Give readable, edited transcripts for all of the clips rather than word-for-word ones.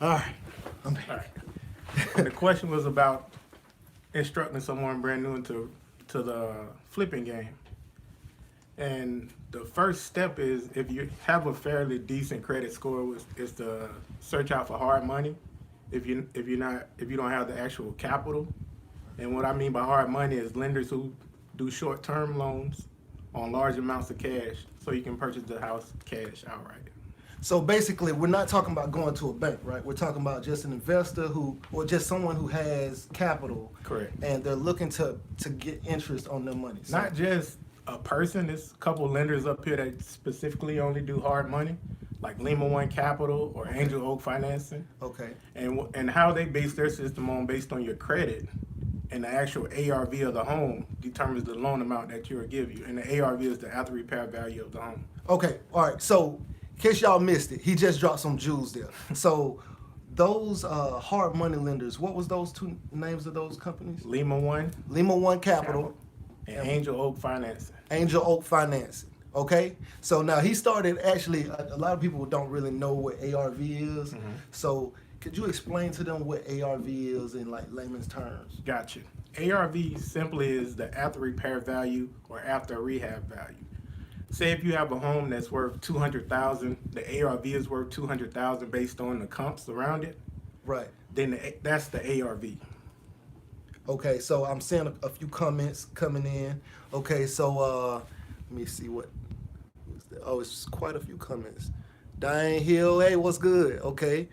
All right. All right. And the question was about instructing someone brand new into the flipping game. And the first step is, if you have a fairly decent credit score, is to search out for hard money. If you don't have the actual capital, and what I mean by hard money is lenders who do short-term loans on large amounts of cash, so you can purchase the house cash outright. So basically, we're not talking about going to a bank, right? We're talking about just an investor or just someone who has capital. Correct. And they're looking to get interest on their money. So, Not just a person. There's a couple lenders up here that specifically only do hard money, like Lima One Capital or Angel Oak Financing. okay. And how they base their system on, based on your credit, and the actual ARV of the home determines the loan amount that you'll give you. And the ARV is the after repair value of the home. Okay. All right. So, in case y'all missed it, he just dropped some jewels there. So, those hard money lenders, what was those two names of those companies? Lima One Lima One Capital. and Angel Oak Financing. Angel Oak Financing. Okay, so now he started, actually, a lot of people don't really know what ARV is. Mm-hmm. So could you explain to them what ARV is in like layman's terms? Gotcha. ARV simply is the after repair value or after rehab value. Say if you have a home that's worth $200,000, the ARV is worth $200,000 based on the comps around it. Right. Then that's the ARV. Okay, so I'm seeing a few comments coming in. Okay, so let me see what was there. Oh, it's quite a few comments. Diane Hill, hey, what's good? Okay,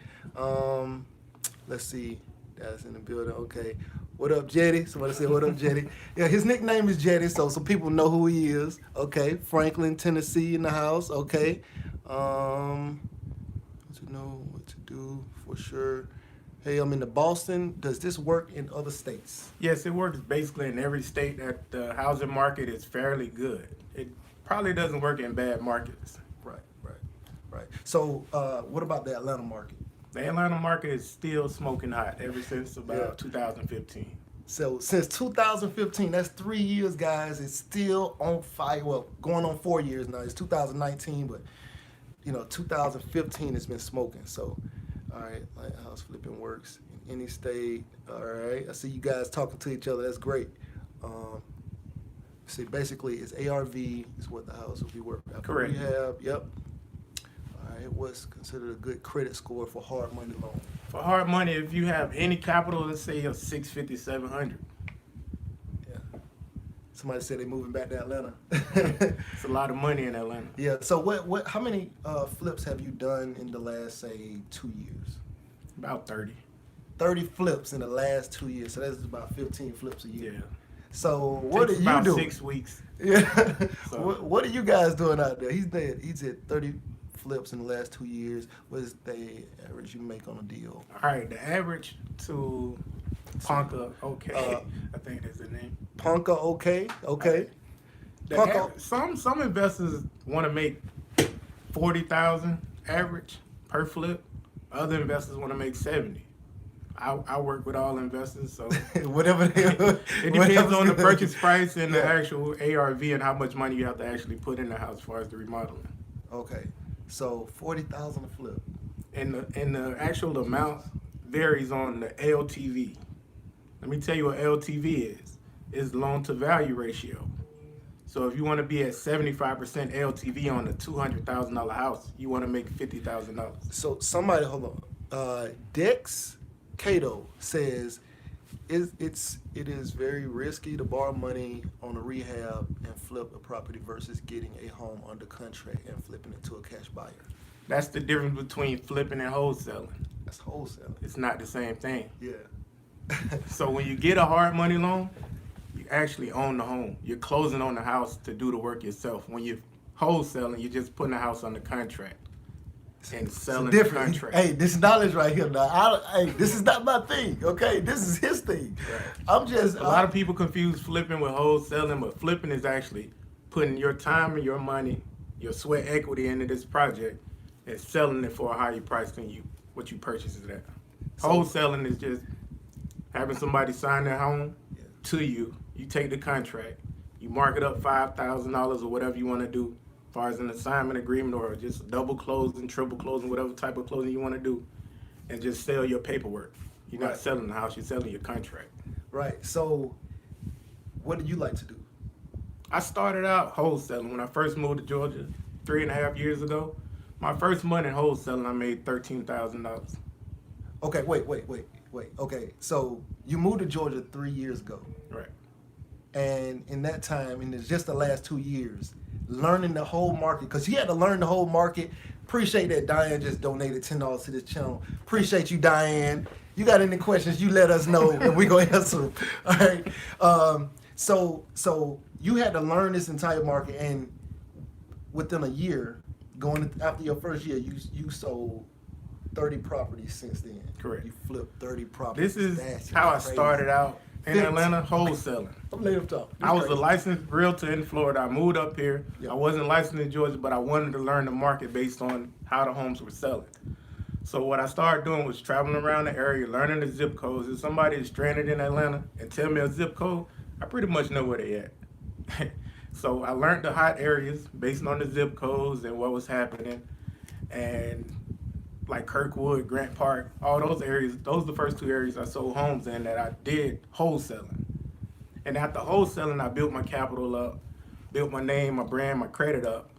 let's see. That's in the building. Okay, what up, Jetty? Somebody said, what up, Jetty? Yeah, his nickname is Jetty, so people know who he is. Okay, Franklin, Tennessee in the house. Okay, to know what to do for sure. Hey, I'm in the Boston. Does this work in other states? Yes, it works basically in every state that the housing market is fairly good. It probably doesn't work in bad markets. Right. So, what about the Atlanta market? The Atlanta market is still smoking hot ever since about 2015. So, since 2015, that's 3 years, guys. It's still on fire. Well, going on 4 years now. It's 2019, but 2015 has been smoking. So, all right, Lighthouse flipping works in any state. All right, I see you guys talking to each other. That's great. See, basically, it's ARV is what the house will be worth after Correct. rehab. Yep. All right, what's considered a good credit score for hard money loan? For hard money, if you have any capital, let's say a 650, 700. Yeah. Somebody said they're moving back to Atlanta. It's a lot of money in Atlanta. Yeah. So what? How many flips have you done in the last, say, 2 years? About 30. 30 flips in the last 2 years. So that's about 15 flips a year. Yeah. So what are Takes you about doing? 6 weeks. Yeah. So- What are you guys doing out there? He's at 30 flips in the last 2 years. What is the average you make on a deal? All right, the average to Ponca, okay, I think that's the name. Ponca, okay. The Ponca, some investors want to make 40,000 average per flip. Other investors want to make 70. I work with all investors, so whatever. it depends on the purchase price and the actual ARV and how much money you have to actually put in the house as far as the remodeling. Okay, so 40,000 a flip. And the actual amount varies on the LTV. Let me tell you what LTV is. It's loan to value ratio. So if you want to be at 75% LTV on a $200,000 house, you want to make $50,000. So somebody, hold on. Dex Cato says it is very risky to borrow money on a rehab and flip a property versus getting a home under contract and flipping it to a cash buyer. That's the difference between flipping and wholesaling. That's wholesaling. It's not the same thing. Yeah. So when you get a hard money loan, you actually own the home. You're closing on the house to do the work yourself. When you're wholesaling, you're just putting the house under contract and selling the contract. Hey, this knowledge right here, now. This is not my thing. Okay, this is his thing. Right. I'm just A lot of people confuse flipping with wholesaling, but flipping is actually putting your time and your money, your sweat equity into this project and selling it for a higher price than what you purchased it at. Wholesaling is just having somebody sign their home to you. You take the contract, you mark it up $5,000 or whatever you want to do, as far as an assignment agreement or just double closing, triple closing, whatever type of closing you want to do. and just sell your paperwork. You're not Right. selling the house, you're selling your contract. Right. So, what do you like to do? I started out wholesaling when I first moved to Georgia 3.5 years ago. My first month in wholesaling, I made $13,000. Okay, wait. Okay, so you moved to Georgia 3 years ago, Right. and in that time, in just the last 2 years, learning the whole market, because you had to learn the whole market. Appreciate that Diane just donated $10 to this channel. Appreciate you, Diane. You got any questions, you let us know, and we gonna answer them. All right. So you had to learn this entire market, and within a year, going after your first year, you sold 30 properties since then. Correct. You flipped 30 properties. This is That's how I crazy. started out in 50. Atlanta wholesaling. I'm letting him talk. This I was a crazy. licensed realtor in Florida. I moved up here. Yeah. I wasn't licensed in Georgia, but I wanted to learn the market based on how the homes were selling. So what I started doing was traveling around the area, learning the zip codes. If somebody is stranded in Atlanta and tell me a zip code, I pretty much know where they at. So I learned the hot areas based on the zip codes and what was happening. And like Kirkwood, Grant Park, all those areas, those are the first 2 areas I sold homes in that I did wholesaling. And after wholesaling, I built my capital up, built my name, my brand, my credit up,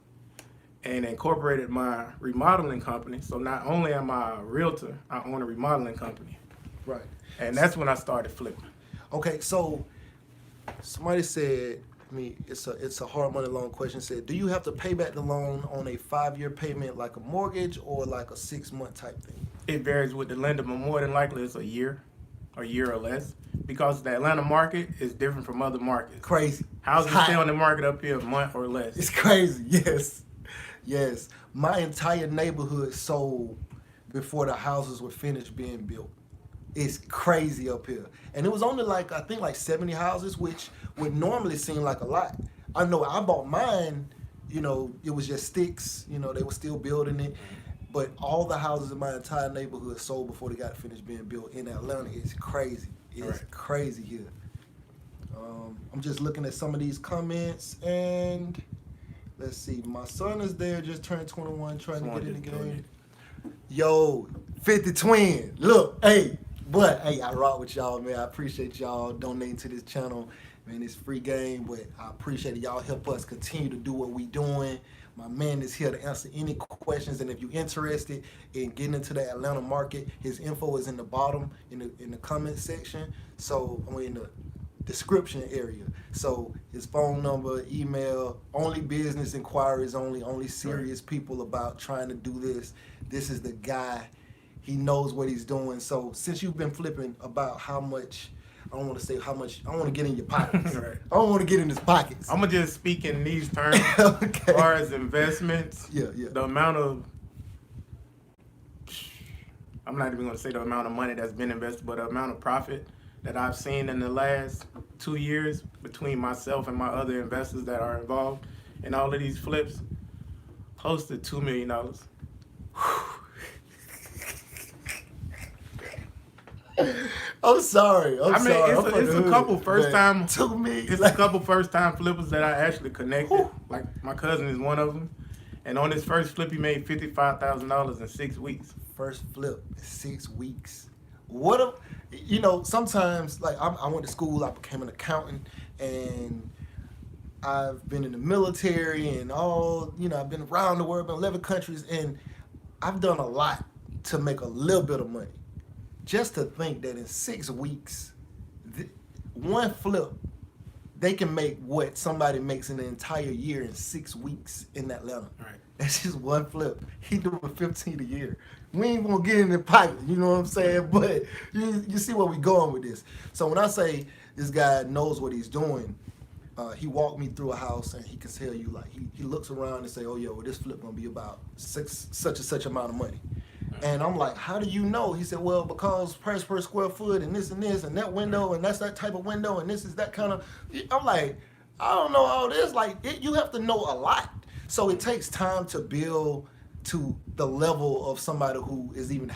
and incorporated my remodeling company. So not only am I a realtor, I own a remodeling company. Right. And that's when I started flipping. Okay, so somebody said, it's a hard money loan question. Said, do you have to pay back the loan on a 5-year payment like a mortgage or like a 6-month type thing? It varies with the lender, but more than likely it's a year or less, because the Atlanta market is different from other markets. Crazy. Houses It's hot. stay on the market up here a month or less. It's crazy. Yes. My entire neighborhood sold before the houses were finished being built. It's crazy up here. And it was only I think 70 houses, which would normally seem like a lot. I know I bought mine, it was just sticks, they were still building it. But all the houses in my entire neighborhood sold before they got finished being built in Atlanta. It's crazy. It's Right. crazy here. I'm just looking at some of these comments, and let's see. My son is there, just turned 21, trying Someone to get in just the game. donated. Yo, 50 Twin. Look, hey, I rock with y'all, man. I appreciate y'all donating to this channel. Man, it's free game, but I appreciate it. Y'all help us continue to do what we doing. My man is here to answer any questions, and if you're interested in getting into the Atlanta market, his info is in the bottom in the comment section. So I'm in the description area. So his phone number, email, only business inquiries, only serious people about trying to do this. This is the guy. He knows what he's doing. So since you've been flipping, about how much, I don't want to say how much, I don't want to get in your pockets. Right. I don't want to get in his pockets. I'm going to just speak in these terms. Okay. As far as investments, Yeah. the amount of, I'm not even going to say the amount of money that's been invested, but the amount of profit that I've seen in the last 2 years between myself and my other investors that are involved in all of these flips, close to $2 million. I'm sorry. I'm sorry. I'm from It's the a hood, couple first but time. To me, It's a couple first time flippers that I actually connected. Whew. Like my cousin is one of them, and on his first flip, he made $55,000 in 6 weeks. first flip, 6 weeks. Sometimes I went to school, I became an accountant, and I've been in the military and I've been around the world, been 11 countries, and I've done a lot to make a little bit of money. Just to think that in 6 weeks, one flip, they can make what somebody makes in the entire year in 6 weeks in Atlanta. Right. That's just one flip. He doing 15 a year. We ain't gonna get in the pocket, you know what I'm saying? But you see where we going with this. So when I say this guy knows what he's doing, he walked me through a house and he can tell you, he looks around and say, oh, yo, this flip gonna be about such and such amount of money. And I'm like, how do you know? He said, well, because price per square foot and this and that window and that's that type of window and this is that kind of. I'm like, I don't know all this. You have to know a lot. So it takes time to build to the level of somebody who is even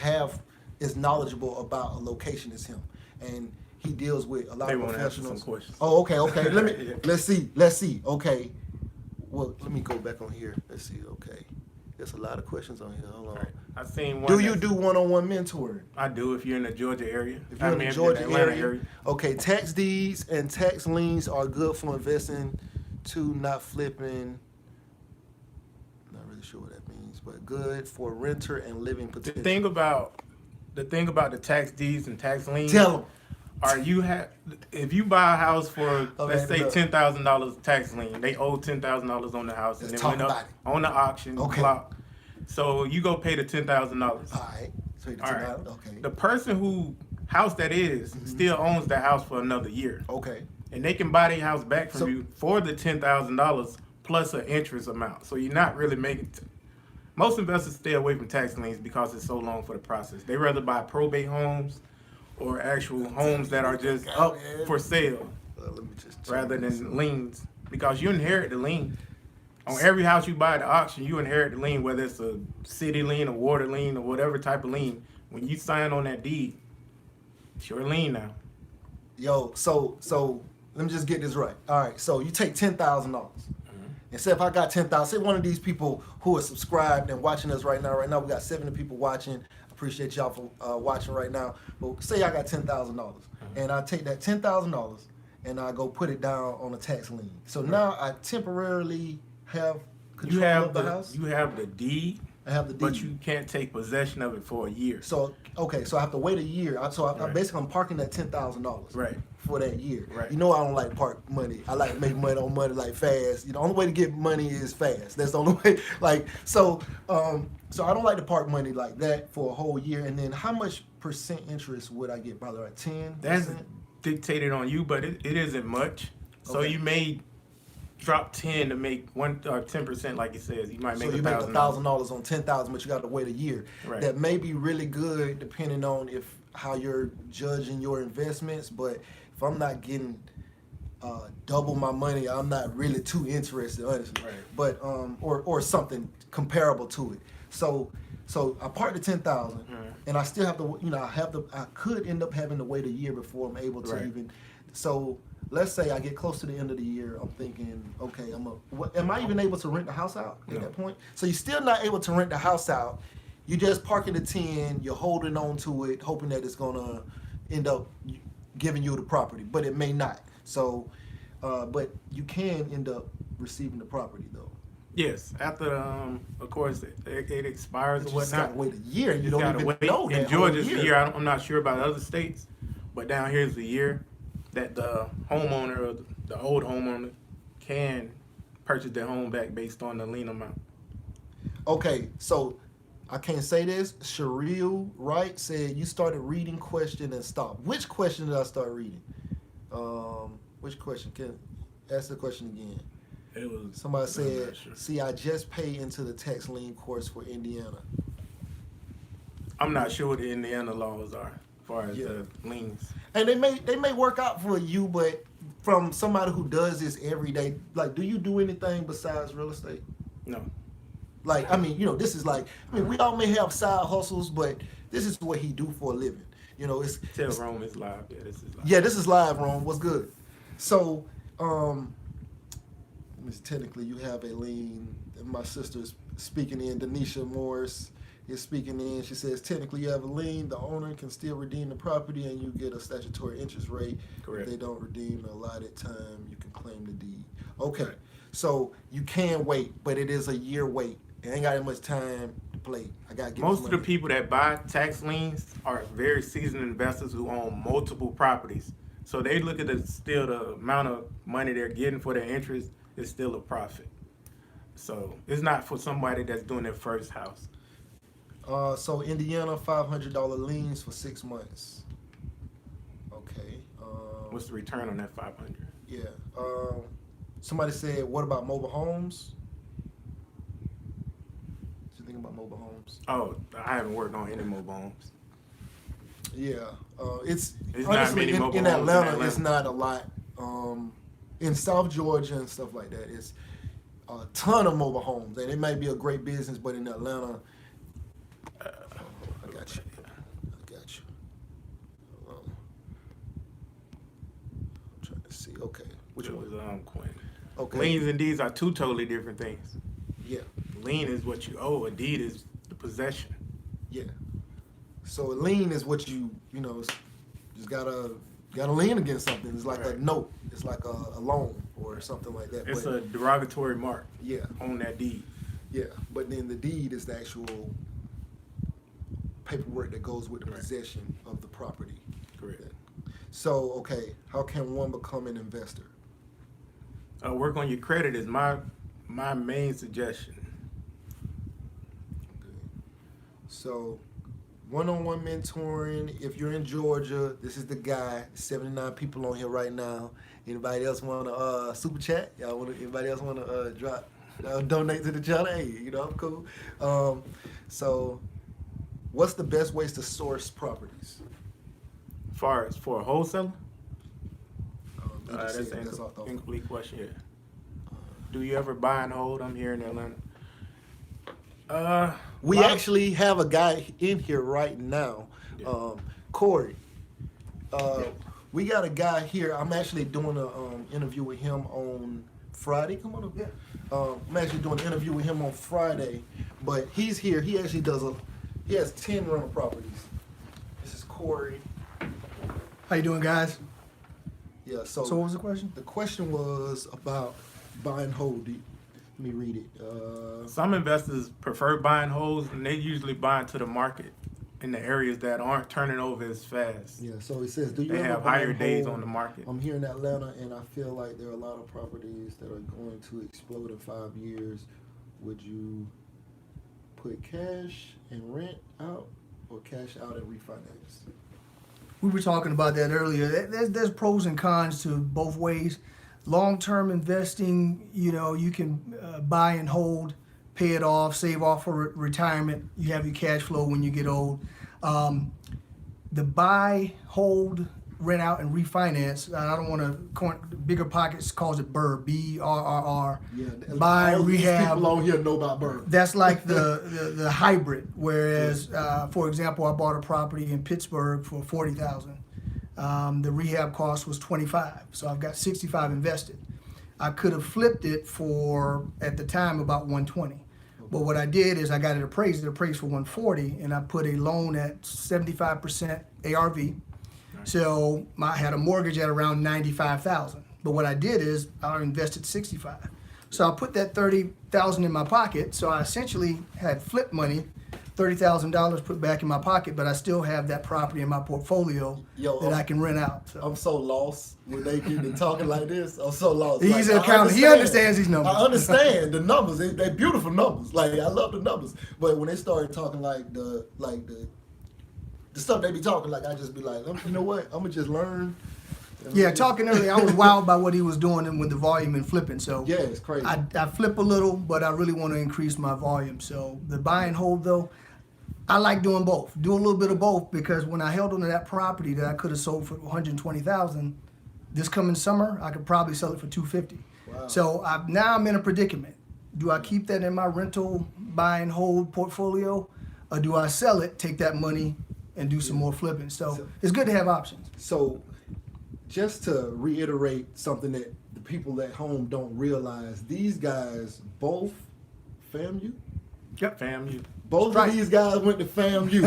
as knowledgeable about a location as him. And he deals with a lot They of want to answer professionals. some questions. Oh, okay. Yeah. Let's see. Okay. Well, let me go back on here. Let's see. Okay. There's a lot of questions on here. Hold on. Right. I seen one. Do you do one-on-one mentoring? I do if you're in the Georgia area. If you're in the if Georgia Atlanta area, okay, tax deeds and tax liens are good for investing to not flipping. Not really sure what that means, but good for renter and living The potential. thing about the tax deeds and tax liens. Tell them. If you buy a house for let's say look. $10,000 tax lien, they owe $10,000 on the house, and Let's it talk went about up it. on the auction Okay. block. So you go pay the $10,000. All right. So you All right. Okay. The person who house that is still owns the house for another year, Okay. and they can buy their house back from So- you for the $10,000 plus an interest amount. So you're not really making. Most investors stay away from tax liens because it's so long for the process. They rather buy probate homes or actual homes that are just up for sale Let me just check rather this than out. liens, because you inherit the lien. On every house you buy at the auction, you inherit the lien, whether it's a city lien, a water lien, or whatever type of lien. When you sign on that deed, it's your lien now. Yo, so let me just get this right. All right, so you take $10,000. And say if I got 10,000, say one of these people who are subscribed and watching us right now. Right now we got 70 people watching. Appreciate y'all for watching right now. But say I got $10,000, and I take that $10,000 and I go put it down on a tax lien. So now I temporarily have control of the house. You have the deed, I have the deed. but you can't take possession of it for a year. So okay, so I have to wait a year. I Right. basically I'm parking that $10,000 Right. for that year. Right. You know I don't like to park money. I like to make money on money like fast. You know, the only way to get money is fast. That's the only way. Like so I don't like to park money like that for a whole year. And then how much percent interest would I get? Probably like 10%. That's dictated on you, but it isn't much. So Okay. you may drop 10 to make 10%, like it says. You might make So you make $1,000. $1,000 on 10,000, but you got to wait a year. Right. That may be really good depending on how you're judging your investments. But if I'm not getting double my money, I'm not really too interested, honestly. Right. But or something comparable to it. So I parked the 10,000, and I still have to. I could end up having to wait a year before I'm able to Right. even. So let's say I get close to the end of the year. I'm thinking, okay, am I even able to rent the house out at No. that point? So you're still not able to rent the house out. You just parking the 10. You're holding on to it, hoping that it's gonna end up giving you the property, but it may not. So, but you can end up receiving the property though. Yes, after of course it expires But or you just whatnot. gotta wait a year, and you You don't gotta even wait. know that In Georgia, it's whole a year. I'm not sure about other states, but down here is the year that the homeowner or the old homeowner can purchase their home back based on the lien amount. Okay, so I can't say this. Shereel Wright said you started reading question and stopped. Which question did I start reading? Which question? Can ask the question again. It was Somebody I'm said, not sure. "See, I just paid into the tax lien course for Indiana." I'm not sure what the Indiana laws are as far as Yeah. liens. And they may work out for you, but from somebody who does this every day, like, do you do anything besides real estate? No. Like, I mean, this is like, we all may have side hustles, but this is what he do for a living. Tell Rome is live. Yeah, this is live. Yeah, this is live, Ron. What's good? So, technically, you have a lien. My sister's speaking in. Denisha Morris is speaking in. She says, technically, you have a lien. The owner can still redeem the property, and you get a statutory interest rate. Correct. If they don't redeem the allotted time, you can claim the deed. Okay, so you can wait, but it is a year wait. It ain't got that much time to play. I got to get Most this of the money. people that buy tax liens are very seasoned investors who own multiple properties. So they look at the amount of money they're getting for their interest is still a profit. So it's not for somebody that's doing their first house. So Indiana, $500 liens for 6 months. Okay. What's the return on that 500? Yeah. Somebody said, what about mobile homes? What you think about mobile homes? Oh, I haven't worked on any mobile homes. Yeah. It's There's not honestly many mobile in homes in Atlanta, it's Atlanta. not a lot. In South Georgia and stuff like that, it's a ton of mobile homes, and it may be a great business, but in Atlanta, I got you. I got you. I'm trying to see. Okay, which It one? was Quinn. Okay. Liens and deeds are two totally different things. Yeah. lien is what you owe. A deed is the possession. Yeah. So a lien is what you know, just gotta lien against something. It's like Right. a note. It's like a loan or something like that. It's but, a derogatory mark yeah, on that deed. yeah. But then the deed is the actual paperwork that goes with the Right. possession of the property. Correct. So, okay, how can one become an investor? Work on your credit is my main suggestion. Okay. So, one-on-one mentoring. If you're in Georgia, this is the guy. 79 people on here right now. Anybody else want to super chat? Y'all want? Anybody else want to drop? Donate to the channel? Hey, I'm cool. So, what's the best ways to source properties? As far as for a wholesaler, They just that's said an that's off the- incomplete question. Yeah. Do you ever buy and hold? I'm here in Atlanta. We lot of- actually have a guy in here right now, Yeah. Corey. We got a guy here. I'm actually doing an interview with him on Friday. Come on up. Yeah. I'm actually doing an interview with him on Friday, but he's here. He actually he has 10 rental properties. This is Corey. How you doing, guys? Yeah. So what was the question? The question was about buy and hold. Let me read it. Some investors prefer buying holds, and they usually buy into the market in the areas that aren't turning over as fast. Yeah, so he says, do you They ever have buy higher and days hold? on the market. I'm here in Atlanta, and I feel like there are a lot of properties that are going to explode in 5 years. Would you put cash and rent out, or cash out and refinance? We were talking about that earlier. There's pros and cons to both ways. Long-term investing, you can buy and hold, pay it off, save off for retirement. You have your cash flow when you get old. The buy, hold, rent out, and refinance. I don't want to. Bigger Pockets calls it BRRRR, B-R-R-R. Yeah, Buy, all these rehab. people on here know about Bird. That's like the hybrid. Whereas, for example, I bought a property in Pittsburgh for $40,000. The rehab cost was $25,000, so I've got $65,000 invested. I could have flipped it for at the time about $120,000. But what I did is I got it appraised for $140,000, and I put a loan at 75% ARV. So I had a mortgage at around $95,000. But what I did is I invested $65,000. So I put that $30,000 in my pocket. So I essentially had flip money, $30,000 put back in my pocket, but I still have that property in my portfolio that I can rent out. So. I'm so lost when they get to talking like this. I'm so lost. He's Like, an accountant. He understands these numbers. I understand the numbers. They're beautiful numbers. Like, I love the numbers. But when they started talking like the stuff they be talking, like, I just be like, you know what? I'm gonna just learn. Yeah, talking earlier, I was wowed by what he was doing with the volume and flipping. So Yeah, it's crazy. I flip a little, but I really want to increase my volume. So the buy and hold, though, I like doing both. Do a little bit of both, because when I held onto that property that I could have sold for $120,000, this coming summer I could probably sell it for $250,000. Wow. So now I'm in a predicament. Do I keep that in my rental buy and hold portfolio, or do I sell it, take that money, and do some more flipping? So it's good to have options. So, just to reiterate something that the people at home don't realize, these guys both FAMU. Yep. FAMU. Both Right. of these guys went to FAMU.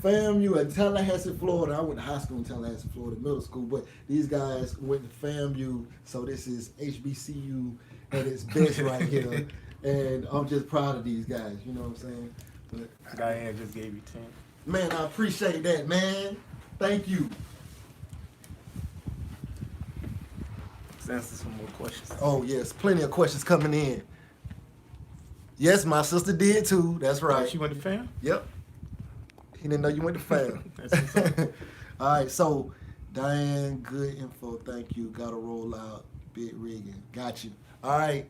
FAMU at Tallahassee, Florida. I went to high school in Tallahassee, Florida, middle school, but these guys went to FAMU, so this is HBCU at its best right here. And I'm just proud of these guys, you know what I'm saying? But, Diane just gave you 10. man, I appreciate that, man. Thank you. Let's answer some more questions. Oh, yes, plenty of questions coming in. Yes, my sister did too. That's right. She went to FAM? Yep. He didn't know you went to FAM. That's what's up. All right, so Diane, good info. Thank you. Got to roll out. Big rigging. Got you. All right.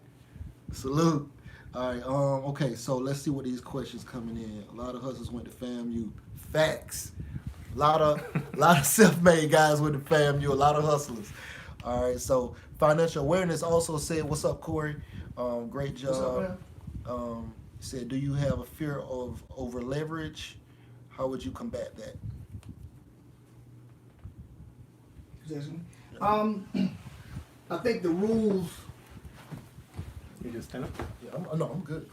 Salute. All right. Okay. So let's see what these questions coming in. A lot of hustlers went to FAMU. Facts. A lot of self-made guys went to FAMU. A lot of hustlers. All right. So financial awareness also said, "What's up, Corey? Great job." What's up, man? Said, "Do you have a fear of over leverage? How would you combat that?" I think the rules. You just stand up? Yeah, I'm good.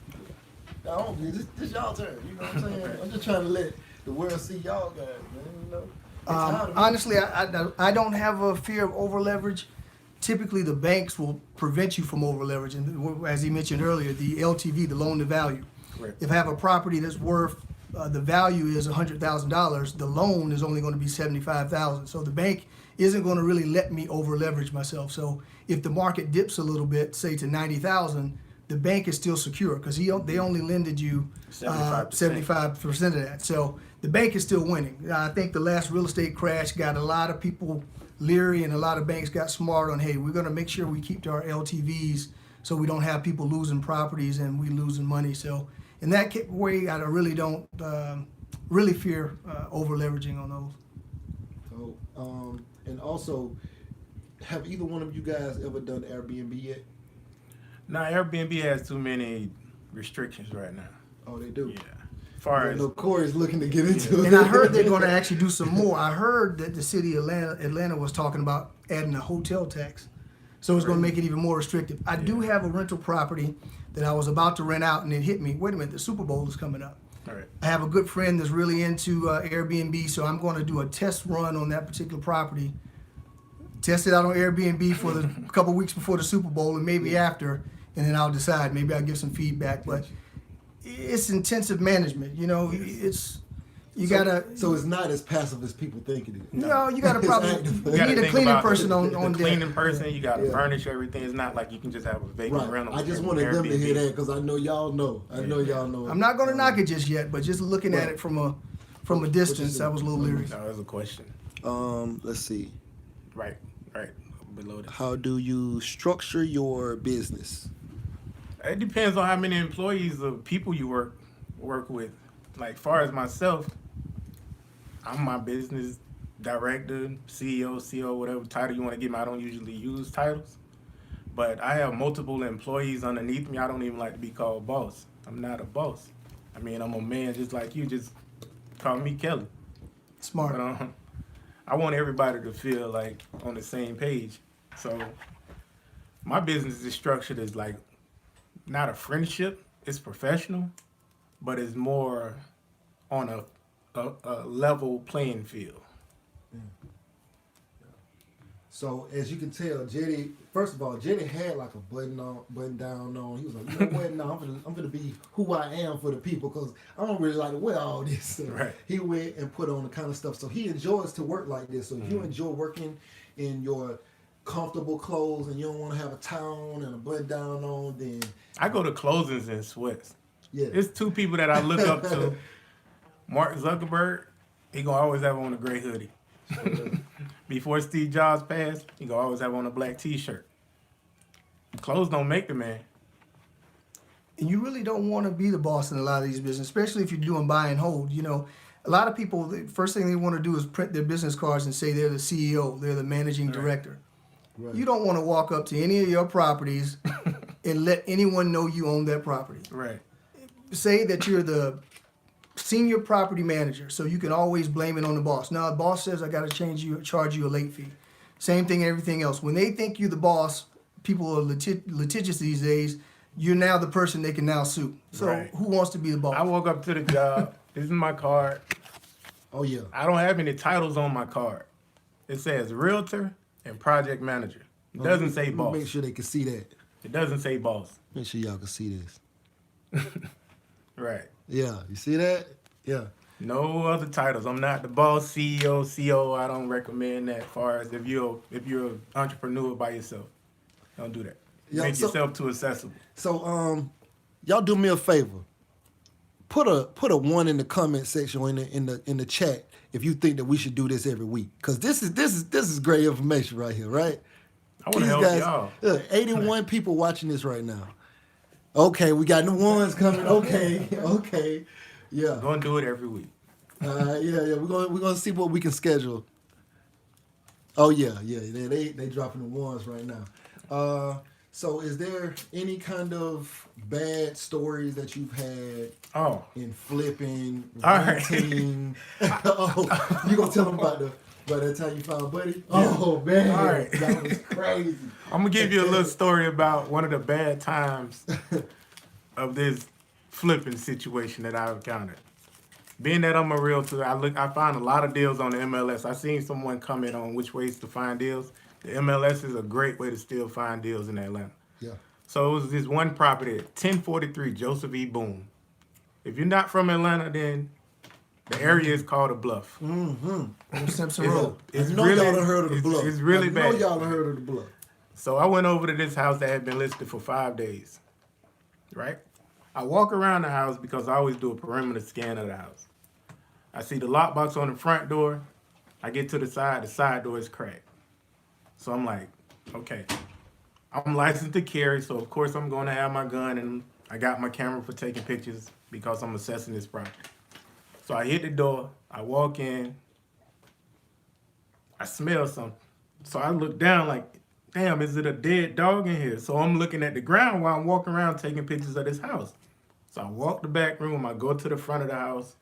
This y'all turn. You know what I'm saying? I'm just trying to let the world see y'all guys, man. You know. It's hard to me. Honestly, I don't have a fear of over leverage. Typically, the banks will prevent you from over leverage, and as he mentioned earlier, the LTV, the loan to value. Correct. If I have a property that's worth the value is $100,000, the loan is only going to be $75,000. So the bank isn't going to really let me over leverage myself. So if the market dips a little bit, say to 90,000, the bank is still secure because they only lended you 75% of that. So the bank is still winning. I think the last real estate crash got a lot of people leery, and a lot of banks got smart on, hey, we're going to make sure we keep to our LTVs so we don't have people losing properties and we losing money. So in that way, I really don't really fear over leveraging on those. So, and also, have either one of you guys ever done Airbnb yet? Now, Airbnb has too many restrictions right now. Oh, they do. Yeah. As far I as know Corey's looking to get into it. And I heard they're going to actually do some more. I heard that the city of Atlanta was talking about adding a hotel tax. So it's going to make it even more restrictive. I do have a rental property that I was about to rent out, and it hit me. Wait a minute, the Super Bowl is coming up. all right. I have a good friend that's really into Airbnb, so I'm going to do a test run on that particular property. Test it out on Airbnb for the couple weeks before the Super Bowl and maybe after, and then I'll decide. Maybe I'll give some feedback. But it's intensive management. You know, gotta. So it's not as passive as people think it is. No, you gotta probably. active. You You gotta need a think cleaning about person on the deck. cleaning person. You got to Yeah. furnish everything. It's not like you can just have a vacant Right. rental. I just with wanted them to Airbnb. hear that because I know y'all know. I know y'all know. I'm not gonna knock it just yet, but just looking at Right. it from a distance, I was a little leery. No, that's a question. Let's see. Right below that. How do you structure your business? It depends on how many employees or people you work with. Like, far as myself, I'm my business director, CEO, CO, whatever title you want to give me. I don't usually use titles, but I have multiple employees underneath me. I don't even like to be called boss. I'm not a boss. I mean, I'm a man just like you. Just call me Kelley. Smart. But I want everybody to feel like on the same page. So my business is structured as like not a friendship. It's professional, but it's more on a level playing field. So as you can tell, Jetty. First of all, Jetty had like a button down on. He was like, you know what? No, I'm gonna be who I am for the people because I don't really like to wear all this. So Right. He went and put on the kind of stuff. So he enjoys to work like this. So if you enjoy working in your comfortable clothes and you don't want to have a tie on and a button down on, then I go to closings in sweats. yeah. It's two people that I look up to. Mark Zuckerberg, he gonna always have on a gray hoodie. Before Steve Jobs passed, he gonna always have on a black T-shirt. Clothes don't make the man. And you really don't want to be the boss in a lot of these businesses, especially if you're doing buy and hold. You know, a lot of people, the first thing they want to do is print their business cards and say they're the CEO, they're the managing director. Right. You don't want to walk up to any of your properties and let anyone know you own that property. Right. Say that you're the senior property manager, so you can always blame it on the boss. Now, the boss says I got to charge you a late fee. Same thing, everything else. When they think you're the boss, people are litigious these days. You're now the person they can now sue. So Right. who wants to be the boss? I walk up to the job. This is my card. Oh yeah. I don't have any titles on my card. It says realtor and project manager. It doesn't say Let me boss. Make sure they can see that. It doesn't say boss. Make sure y'all can see this. Right. Yeah, you see that? Yeah. No other titles. I'm not the boss, CEO, CO. I don't recommend that. As far as if you're an entrepreneur by yourself, don't do that. Yeah, Make so- yourself too accessible. So y'all do me a favor. Put a one in the comment section or in the chat if you think that we should do this every week. Cause this is great information right here, right? I want to help y'all. Look, 81 people watching this right now. Okay, we got new ones coming. Okay. Yeah. Go and do it every week. Yeah. We're gonna see what we can schedule. Oh yeah. They dropping the ones right now. So is there any kind of bad stories that you've had Oh, in flipping, All right. renting? Oh, you gonna tell them about that time you found Buddy? Oh man, All right. that was crazy. I'm gonna give you a little story about one of the bad times of this flipping situation that I've encountered. Being that I'm a realtor, I find a lot of deals on the MLS. I seen someone comment on which ways to find deals. The MLS is a great way to still find deals in Atlanta. Yeah. So it was this one property at 1043 Joseph E. Boone. If you're not from Atlanta, then the area is called a bluff. On Simpson It's- Road. It's I know really, y'all done heard of the it's- bluff. It's really I know bad. y'all done heard of the bluff. So I went over to this house that had been listed for 5 days, right? I walk around the house because I always do a perimeter scan of the house. I see the lockbox on the front door. I get to the side door is cracked. So I'm like, okay. I'm licensed to carry, so of course I'm going to have my gun, and I got my camera for taking pictures because I'm assessing this property. So I hit the door, I walk in, I smell something. So I look down like, damn, is it a dead dog in here? So I'm looking at the ground while I'm walking around taking pictures of this house. So I walk the back room, I go to the front of the house,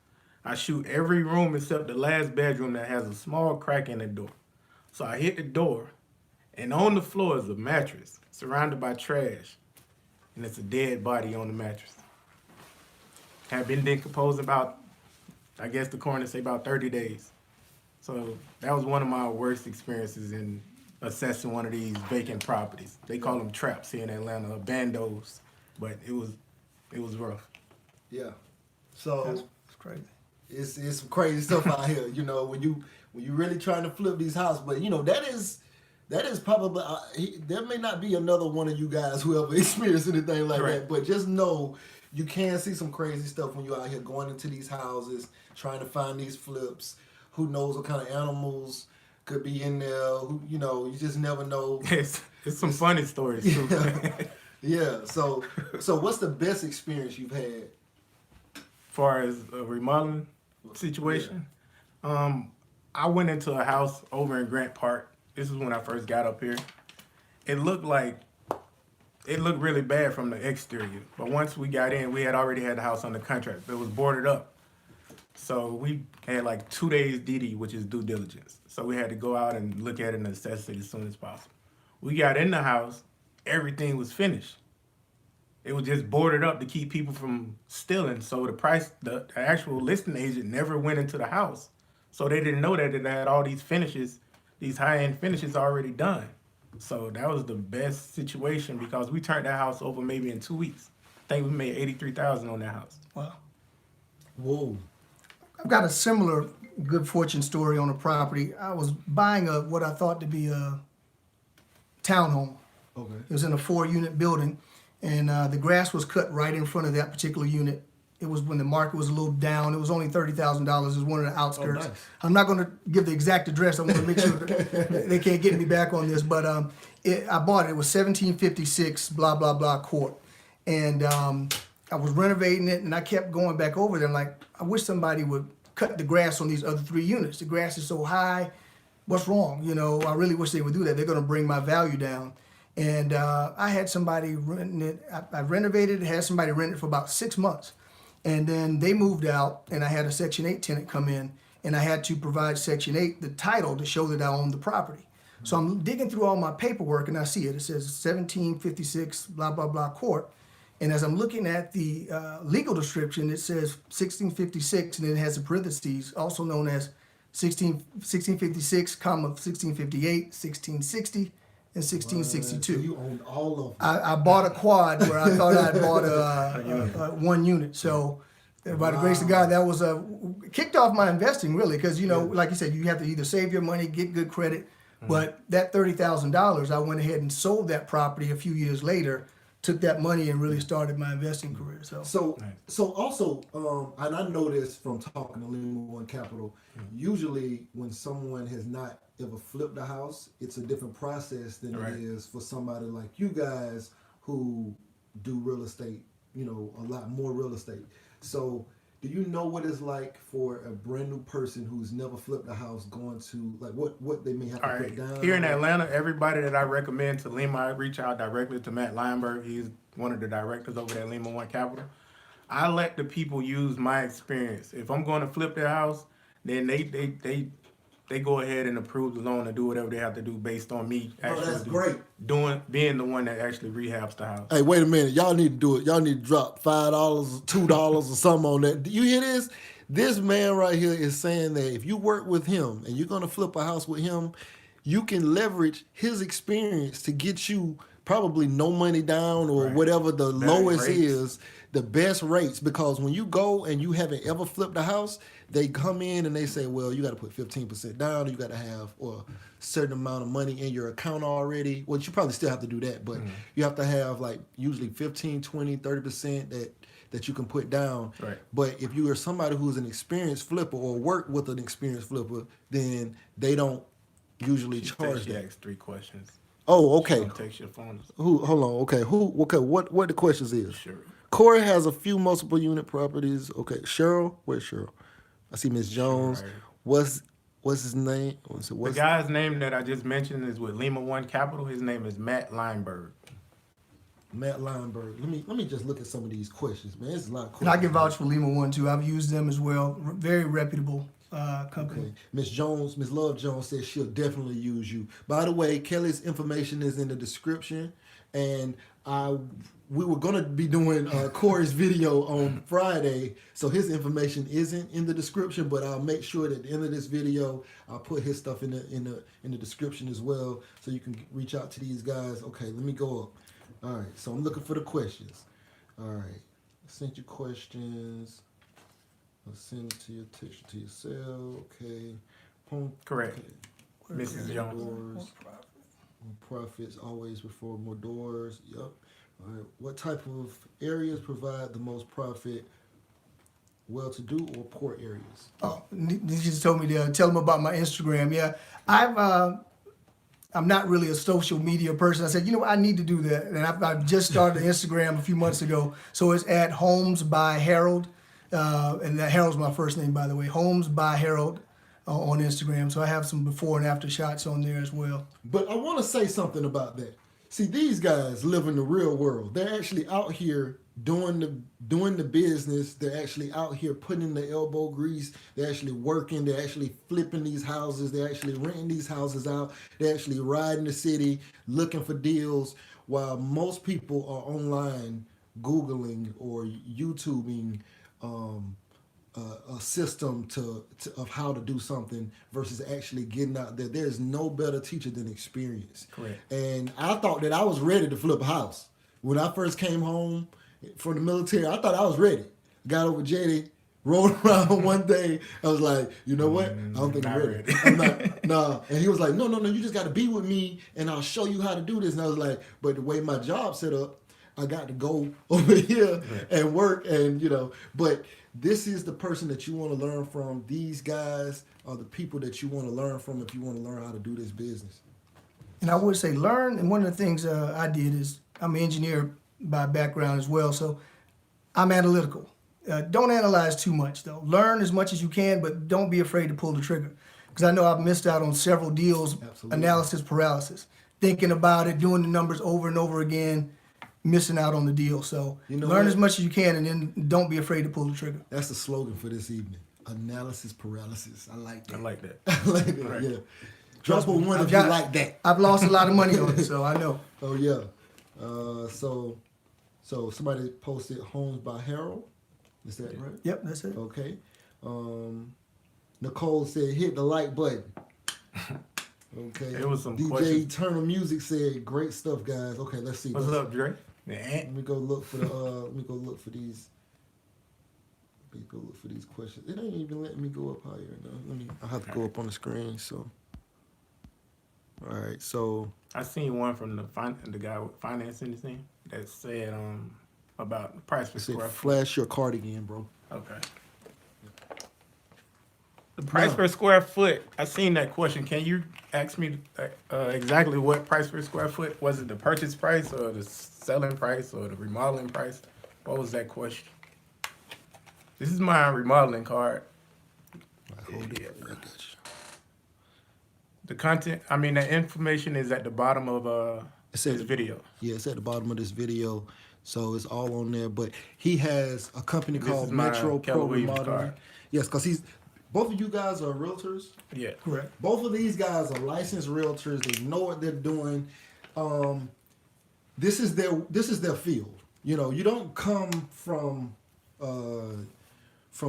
I shoot every room except the last bedroom that has a small crack in the door. So I hit the door, and on the floor is a mattress surrounded by trash, and it's a dead body on the mattress. Had been decomposed about, I guess the coroner say about 30 days. So that was one of my worst experiences in assessing one of these vacant properties. They call them traps here in Atlanta, bandos, but it was rough. Yeah. So That's crazy. it's some crazy stuff out here. You know, when you really trying to flip these houses, but you know that is probably there may not be another one of you guys who ever experienced anything like Right. that. But just know you can see some crazy stuff when you're out here going into these houses trying to find these flips. Who knows what kind of animals could be in there? Who you just never know. It's some funny stories too. Yeah. So what's the best experience you've had? Far as a remodeling situation, I went into a house over in Grant Park. This is when I first got up here. It looked really bad from the exterior, but once we got in, we had already had the house under contract. It was boarded up, so we had like 2 days DD, which is due diligence. So we had to go out and look at it and assess it as soon as possible. We got in the house, everything was finished. It was just boarded up to keep people from stealing. So the actual listing agent never went into the house. So they didn't know that it had all these finishes, these high-end finishes already done. So that was the best situation because we turned that house over maybe in 2 weeks. I think we made $83,000 on that house. Wow. Whoa. I've got a similar good fortune story on a property. I was buying what I thought to be a townhome. Okay. It was in a 4-unit building, and the grass was cut right in front of that particular unit. It was when the market was a little down. It was only $30,000. It was one of the outskirts. Oh, nice. I'm not going to give the exact address. I want to make sure that they can't get me back on this. But I bought it. It was 1756 blah blah blah court, and I was renovating it, and I kept going back over there. Like, I wish somebody would cut the grass on these other 3 units. The grass is so high. What's wrong? I really wish they would do that. They're going to bring my value down. And I had somebody renting it. I renovated it, had somebody rent it for about 6 months. And then they moved out, and I had a Section 8 tenant come in, and I had to provide Section 8 the title to show that I owned the property. So I'm digging through all my paperwork, and I see it. It says 1756 blah, blah, blah court. And as I'm looking at the legal description, it says 1656, and it has a parentheses, also known as 1656, 1658, 1660, and 1662. So you owned all of them. I bought a quad where I thought I'd bought a 1 unit. So by the grace of God, that was kicked off my investing really, because like you said, you have to either save your money, get good credit. But that $30,000, I went ahead and sold that property a few years later, took that money and really started my investing career. So also, and I know this from talking to Lima One Capital, usually when someone has not ever flipped a house, it's a different process than Right. it is for somebody like you guys who do real estate, a lot more real estate. So do you know what it's like for a brand new person who's never flipped a house going to, like, what they may have to All put right. down? Here in Atlanta, everybody that I recommend to Lima, I reach out directly to Matt Leinberg. He's one of the directors over there at Lima One Capital. I let the people use my experience. If I'm going to flip their house, then they they go ahead and approve the loan and do whatever they have to do based on me actually that's great. being the one that actually rehabs the house. Hey, wait a minute. Y'all need to do it. Y'all need to drop $5, $2 or something on that. Do you hear this? This man right here is saying that if you work with him and you're going to flip a house with him, you can leverage his experience to get you probably no money down or whatever the lowest rates. is, the best rates. Because when you go and you haven't ever flipped a house, they come in and they say, well, you got to put 15% down. You got to have a certain amount of money in your account already. Well, you probably still have to do that, but you have to have like usually 15, 20, 30% that you can put down. Right. But if you are somebody who's an experienced flipper or work with an experienced flipper, then they don't usually charge She that. asked 3 questions. Oh, okay. Don't take your phone. Hold on. Okay. Okay. What the questions is? Sure. Corey has a few multiple unit properties. Okay. Cheryl. Where's Cheryl? I see Miss Jones. Right. What's his name? The guy's name that I just mentioned is with Lima One Capital. His name is Matt Lineberg. Matt Lineberg. Let me just look at some of these questions, man. It's a lot of And I questions. can vouch for Lima One too. I've used them as well. Very reputable company. Okay. Miss Jones, Miss Love Jones says she'll definitely use you. By the way, Kelly's information is in the description, and we were gonna be doing Corey's video on Friday, so his information isn't in the description. But I'll make sure that at the end of this video, I'll put his stuff in the description as well, so you can reach out to these guys. Okay, let me go up. All right, so I'm looking for the questions. All right, I sent you questions. I'll send it to your text to your cell. Okay. Correct. Okay. Mrs. Jones. Doors. More profits always before more doors. Yep. All right. What type of areas provide the most profit? Well-to-do or poor areas? Oh, you just told me to tell them about my Instagram. Yeah, I'm not really a social media person. I said, I need to do that, and I've just started Instagram a few months ago. So it's at Homes by Harold, and that Harold's my first name, by the way. Homes by Harold on Instagram. So I have some before and after shots on there as well. But I want to say something about that. See, these guys live in the real world. They're actually out here doing the business. They're actually out here putting in the elbow grease. They're actually working. They're actually flipping these houses. They're actually renting these houses out. They're actually riding the city looking for deals, while most people are online Googling or YouTubing a system of how to do something versus actually getting out there. There's no better teacher than experience. Correct. And I thought that I was ready to flip a house. When I first came home from the military, I thought I was ready. Got over JD, rolled around one day. I was like, you know what? I don't think I'm Not ready. ready. I'm not, nah. And he was like, no, you just got to be with me and I'll show you how to do this. And I was like, but the way my job set up, I got to go over here and work and, but this is the person that you want to learn from. These guys are the people that you want to learn from if you want to learn how to do this business. And I would say learn, and one of the things I did is I'm an engineer by background as well, so I'm analytical. Don't analyze too much, though. Learn as much as you can, but don't be afraid to pull the trigger. Because I know I've missed out on several deals, Absolutely. analysis paralysis, thinking about it, doing the numbers over and over again, missing out on the deal. So learn what? as much as you can, and then don't be afraid to pull the trigger. That's the slogan for this evening. Analysis paralysis. I like that. I like that. I like that, Right. yeah. Drop a one I've if you got- like that. I've lost a lot of money on it, so I know. Oh, yeah. So somebody posted Homes by Harold. Is that right? Yep, that's it. Okay. Nicole said, hit the like button. Okay. There was some DJ questions. Eternal Music said, great stuff, guys. Okay, let's see. What's up, Dre? Let me go look for these. Let me go look for these questions. It ain't even letting me go up higher. No, I have to go up on the screen. So, all right. So I seen one from the guy with financing this thing that said about the price per I said, square foot. flash your card again, bro. Okay. The price per square foot. I seen that question. Can you ask me exactly what price per square foot? Was it the purchase price or the selling price or the remodeling price? What was that question? This is my remodeling card. Hold it. I got you. The content, the information is at the bottom of It says- this video. Yeah, it's at the bottom of this video, so it's all on there. But he has a company This called is my Metro Keller Pro Williams Remodeling. card. Yes, because both of you guys are realtors. Yeah. Correct. Both of these guys are licensed realtors. They know what they're doing. This is their field. You know, you don't come from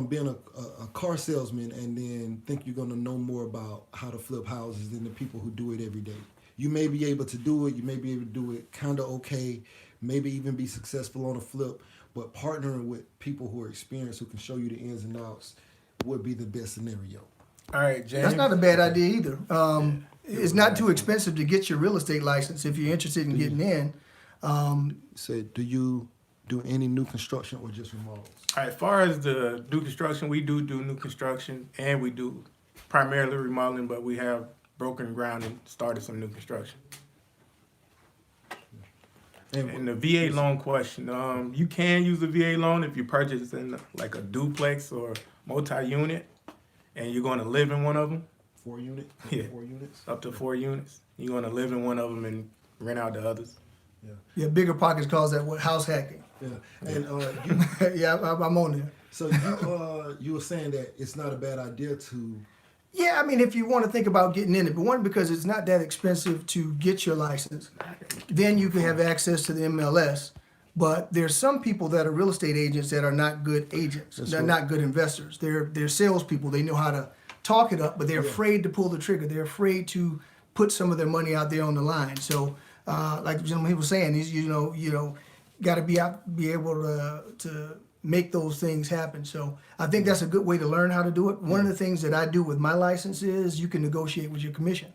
being a car salesman and then think you're going to know more about how to flip houses than the people who do it every day. You may be able to do it. You may be able to do it kind of okay, maybe even be successful on a flip. But partnering with people who are experienced, who can show you the ins and outs, would be the best scenario. All right, James. That's not a bad idea either. It's not too expensive to get your real estate license if you're interested in getting in. So, do you do any new construction or just remodels? All right, as far as the new construction, we do new construction, and we do primarily remodeling, but we have broken ground and started some new construction. And the VA loan question, you can use a VA loan if you purchase in like a duplex or multi-unit, and you're going to live in one of them. 4 units? Yeah. 4 units? Up to 4 units. You're going to live in one of them and rent out the others. Yeah, Bigger Pockets calls that what, house hacking. Yeah. And Yeah, I'm on there. so you were saying that it's not a bad idea to. Yeah, I mean, if you want to think about getting in it, but one, because it's not that expensive to get your license, then you can have access to the MLS. But there's some people that are real estate agents that are not good agents. They're not good investors. They're salespeople. They know how to talk it up, but they're afraid to pull the trigger. They're afraid to put some of their money out there on the line. So, like the gentleman he was saying, he's got to be able to make those things happen. So I think that's a good way to learn how to do it. One of the things that I do with my license is you can negotiate with your commission.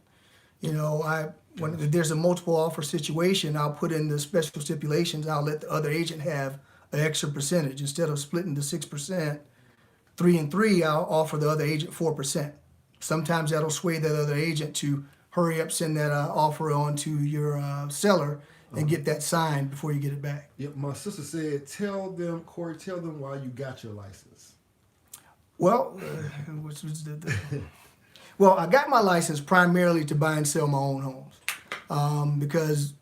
You know, when there's a multiple offer situation, I'll put in the special stipulations. I'll let the other agent have an extra percentage. Instead of splitting the 6%, 3 and 3, I'll offer the other agent 4%. Sometimes that'll sway that other agent to hurry up, send that offer on to your seller and get that signed before you get it back. Yeah, my sister said, Corey, tell them why you got your license. Well, well, I got my license primarily to buy and sell my own homes, because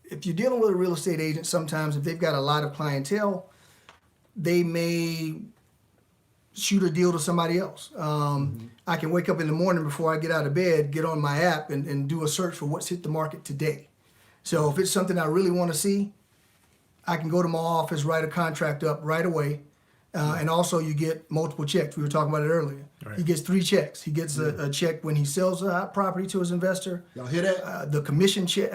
if you're dealing with a real estate agent, sometimes if they've got a lot of clientele, they may shoot a deal to somebody else. I can wake up in the morning before I get out of bed, get on my app and do a search for what's hit the market today. So if it's something I really want to see, I can go to my office, write a contract up right away. And also you get multiple checks. We were talking about it earlier. Right. He gets 3 checks. He gets a check when he sells a property to his investor. Y'all hear that? The commission check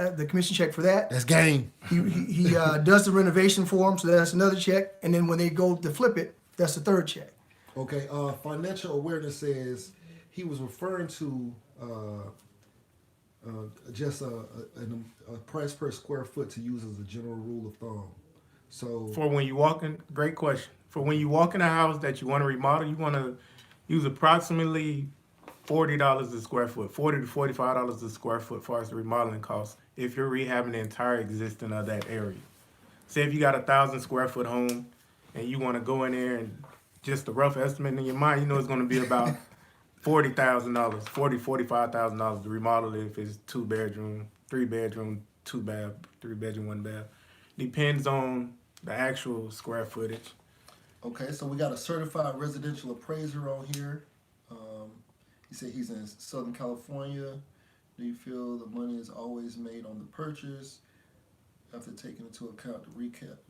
for that. That's game. He does the renovation for him, so that's another check. And then when they go to flip it, that's the 3rd check. Okay. Financial awareness says he was referring to just a price per square foot to use as a general rule of thumb. So for when you walk in, great question. For when you walk in a house that you want to remodel, you want to use approximately $40 a square foot, $40 to $45 a square foot, as far as the remodeling costs, if you're rehabbing the entire existing of that area. Say if you got 1,000 square foot home and you want to go in there and just a rough estimate in your mind, you know it's going to be about $40,000, $45,000 to remodel it if it's 2 bedroom, 3 bedroom, 2 bath, 3 bedroom, 1 bath. Depends on the actual square footage. Okay, so we got a certified residential appraiser on here. He said he's in Southern California. Do you feel the money is always made on the purchase after taking into account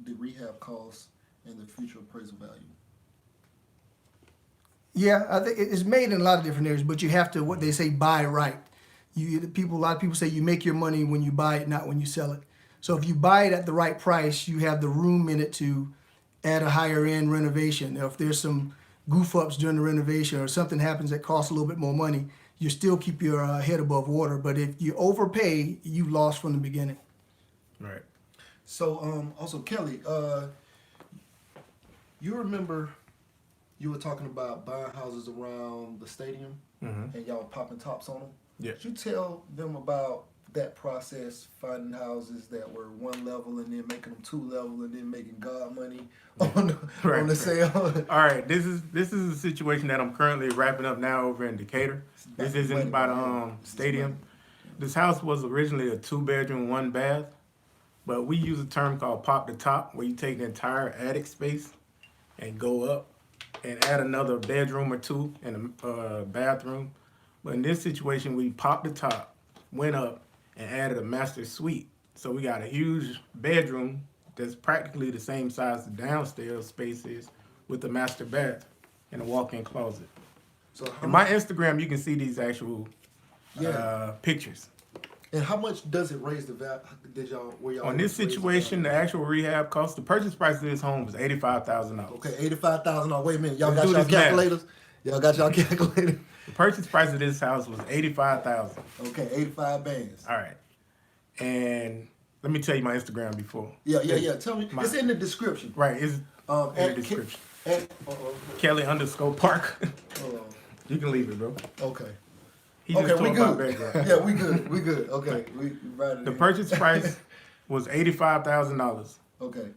the rehab costs and the future appraisal value? Yeah, I think it's made in a lot of different areas, but you have to, what they say, buy right. A lot of people say you make your money when you buy it, not when you sell it. So if you buy it at the right price, you have the room in it to add a higher end renovation. If there's some goof ups during the renovation or something happens that costs a little bit more money, you still keep your head above water. But if you overpay, you lost from the beginning. Right. So also Kelley, you remember you were talking about buying houses around the stadium and y'all popping tops on them? Yeah. Could you tell them about that process, finding houses that were 1 level and then making them 2 level and then making God money on the sale? All right, this is a situation that I'm currently wrapping up now over in Decatur. This isn't by the stadium. This house was originally a 2 bedroom, 1 bath, but we use a term called pop the top, where you take the entire attic space and go up and add another bedroom or two and a bathroom. But in this situation, we popped the top, went up, and added a master suite. So we got a huge bedroom that's practically the same size the downstairs space is, with the master bath and a walk-in closet. So how In my Instagram, you can see these actual Yeah. pictures. And how much does it raise the value? Did y'all where y'all On this raise the situation, the value? actual rehab cost, the purchase price of this home was $85,000. Okay, $85,000. Wait a minute, y'all Let's got do y'all this math. calculators? Y'all got y'all calculators? The purchase price of this house was $85,000. Okay, 85 bands. All right, and let me tell you my Instagram before. Yeah. Tell me, My- it's in the description. Right, it's in the At, description. uh-oh, Kelley_Parker. hold on. You can leave it, bro. Okay. He just Okay, we told my good. background. Yeah, we good. Okay, we right. The purchase price was $85,000, Okay.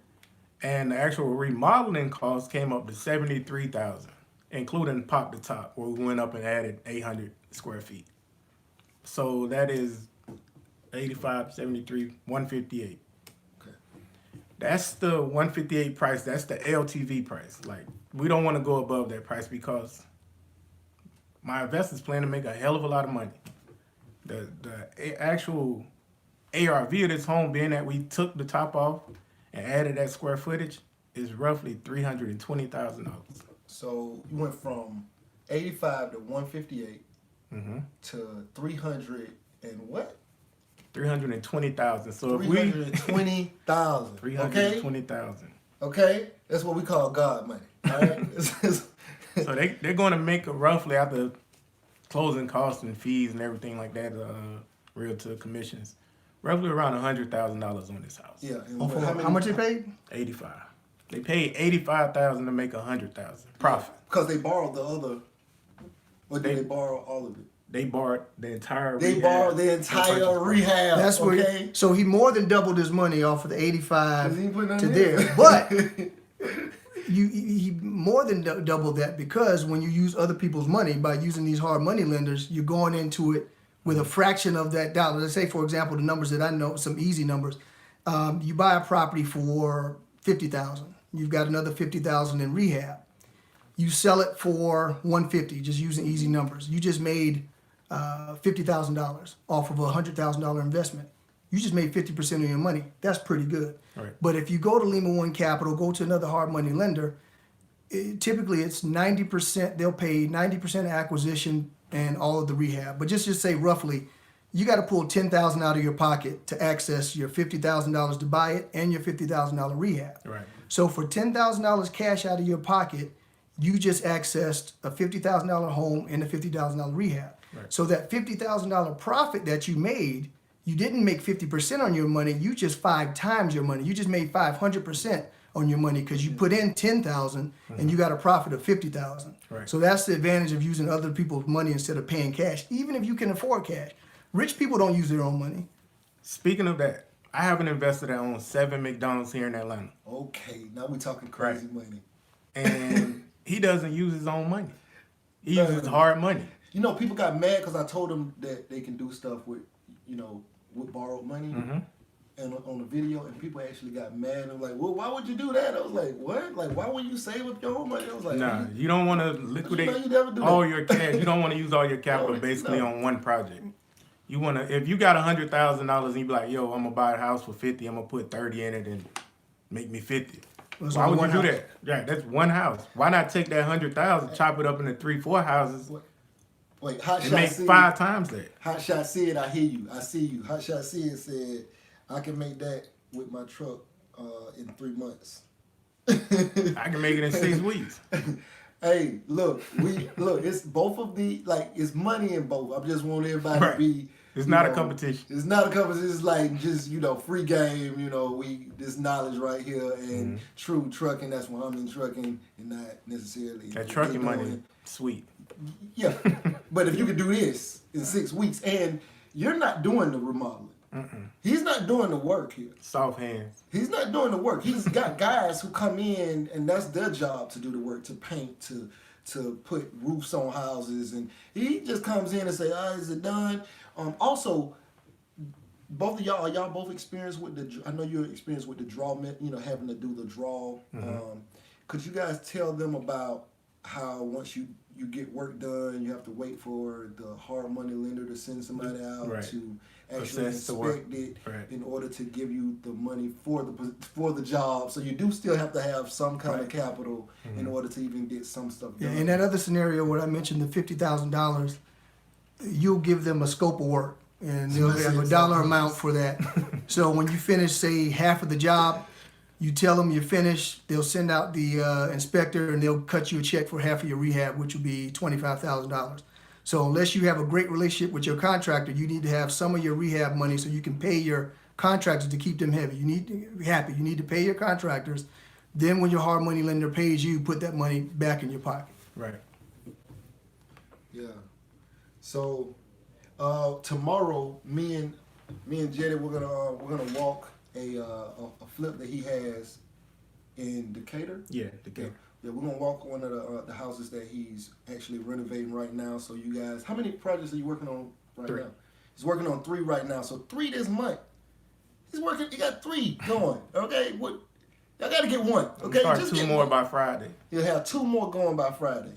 and the actual remodeling cost came up to $73,000, including pop the top, where we went up and added 800 square feet. So that is 85, 73, 158. Okay. That's the 158 price. That's the LTV price. Like, we don't want to go above that price because my investors plan to make a hell of a lot of money. The actual ARV of this home, being that we took the top off and added that square footage, is roughly $320,000. So you went from 85 to 158 Mm-hmm. to 300 and what? 320,000. So if we 320,000. Okay. 320,000. Okay. That's what we call God money. All right. So they're going to make roughly, after closing costs and fees and everything like that, realtor commissions, roughly around $100,000 on this house. Yeah. And Oh, how much they paid? 85. They paid 85,000 to make 100,000 profit. Because they borrowed the other. Or did they borrow all of it? They borrowed the entire. They rehab, borrowed the purchase entire price. rehab. That's where. okay. So he more than doubled his money off of the 85 'Cause he put none to in. there, but he more than doubled that because when you use other people's money by using these hard money lenders, you're going into it with a fraction of that dollar. Let's say, for example, the numbers that I know, some easy numbers. You buy a property for $50,000. You've got another $50,000 in rehab. You sell it for $150,000, just using easy numbers. You just made $50,000 off of a $100,000 investment. You just made 50% of your money. That's pretty good. Right. But if you go to Lima One Capital, go to another hard money lender, typically it's 90%. They'll pay 90% acquisition and all of the rehab. But just say roughly, you got to pull $10,000 out of your pocket to access your $50,000 to buy it and your $50,000 rehab. Right. So for $10,000 cash out of your pocket, you just accessed a $50,000 home and a $50,000 rehab. Right. So that $50,000 profit that you made, you didn't make 50% on your money. You just 5 times your money. You just made 500% on your money because you put in $10,000 and you got a profit of $50,000. Right. So that's the advantage of using other people's money instead of paying cash, even if you can afford cash. Rich people don't use their own money. Speaking of that, I have an investor that owns 7 McDonald's here in Atlanta, Okay, now we talking crazy Right. money. and he doesn't use his own money. He No. uses hard money. You know, people got mad because I told them that they can do stuff with, with borrowed money. Mm-hmm. And on the video, and people actually got mad and like, well, why would you do that? I was like, what? Like, why would you save up your own money? I was like, Nah, you don't want to liquidate you never do all that. your cash. You don't want to use all your capital No, basically no. on one project. You want to, if you got $100,000 and you be like, yo, I'm gonna buy a house for 50, I'm gonna put 30 in it and make me 50. It's Why only would you one do house. that? Yeah, that's one house. Why not take that 100,000, chop it up into 3-4 houses, Wait, Hot and Shot make Sid, 5 times that? Hot Shot Sid, I hear you. I see you. Hot Shot Sid said, I can make that with my truck in 3 months. I can make it in 6 weeks. Hey, look, it's both of the, like, it's money in both. I just want everybody Right. to be. It's you not a know, competition. It's not a competition. It's like just, free game, this knowledge right here and true trucking. That's why I'm in trucking and not necessarily. That trucking money, doing- sweet. Yeah. But if you could do this in 6 weeks and you're not doing the remodeling. He's not doing the work here. Soft hands. He's not doing the work. He's got guys who come in and that's their job to do the work, to paint, to put roofs on houses, and he just comes in and say, is it done? Also, both of y'all, are y'all both experienced with I know you're experienced with the draw, having to do the draw. Could you guys tell them about how once you get work done, you have to wait for the hard money lender to send somebody out Right. to actually Assess the work. inspect it Right. in order to give you the money for the job. So you do still have to have some kind of Right. capital in order to even get some stuff Yeah, done. in that other scenario where I mentioned the $50,000, you'll give them a scope of work, and they'll have a dollar amount for that. So when you finish, say, half of the job, you tell them you're finished, they'll send out the inspector, and they'll cut you a check for half of your rehab, which will be $25,000. So unless you have a great relationship with your contractor, you need to have some of your rehab money so you can pay your contractors to keep them happy. You need to pay your contractors. Then when your hard money lender pays you, put that money back in your pocket. Right. Yeah. So tomorrow, me and Jetty, we're gonna walk a flip that he has in Decatur. Yeah. Decatur. Yeah, we're gonna walk one of the houses that he's actually renovating right now. So you guys, how many projects are you working on right 3. now? He's working on 3 right now. So 3 this month. He's working. He got 3 going. Okay, what? Y'all gotta get one. Okay, Start just 2 get more one. by Friday. He'll have 2 more going by Friday.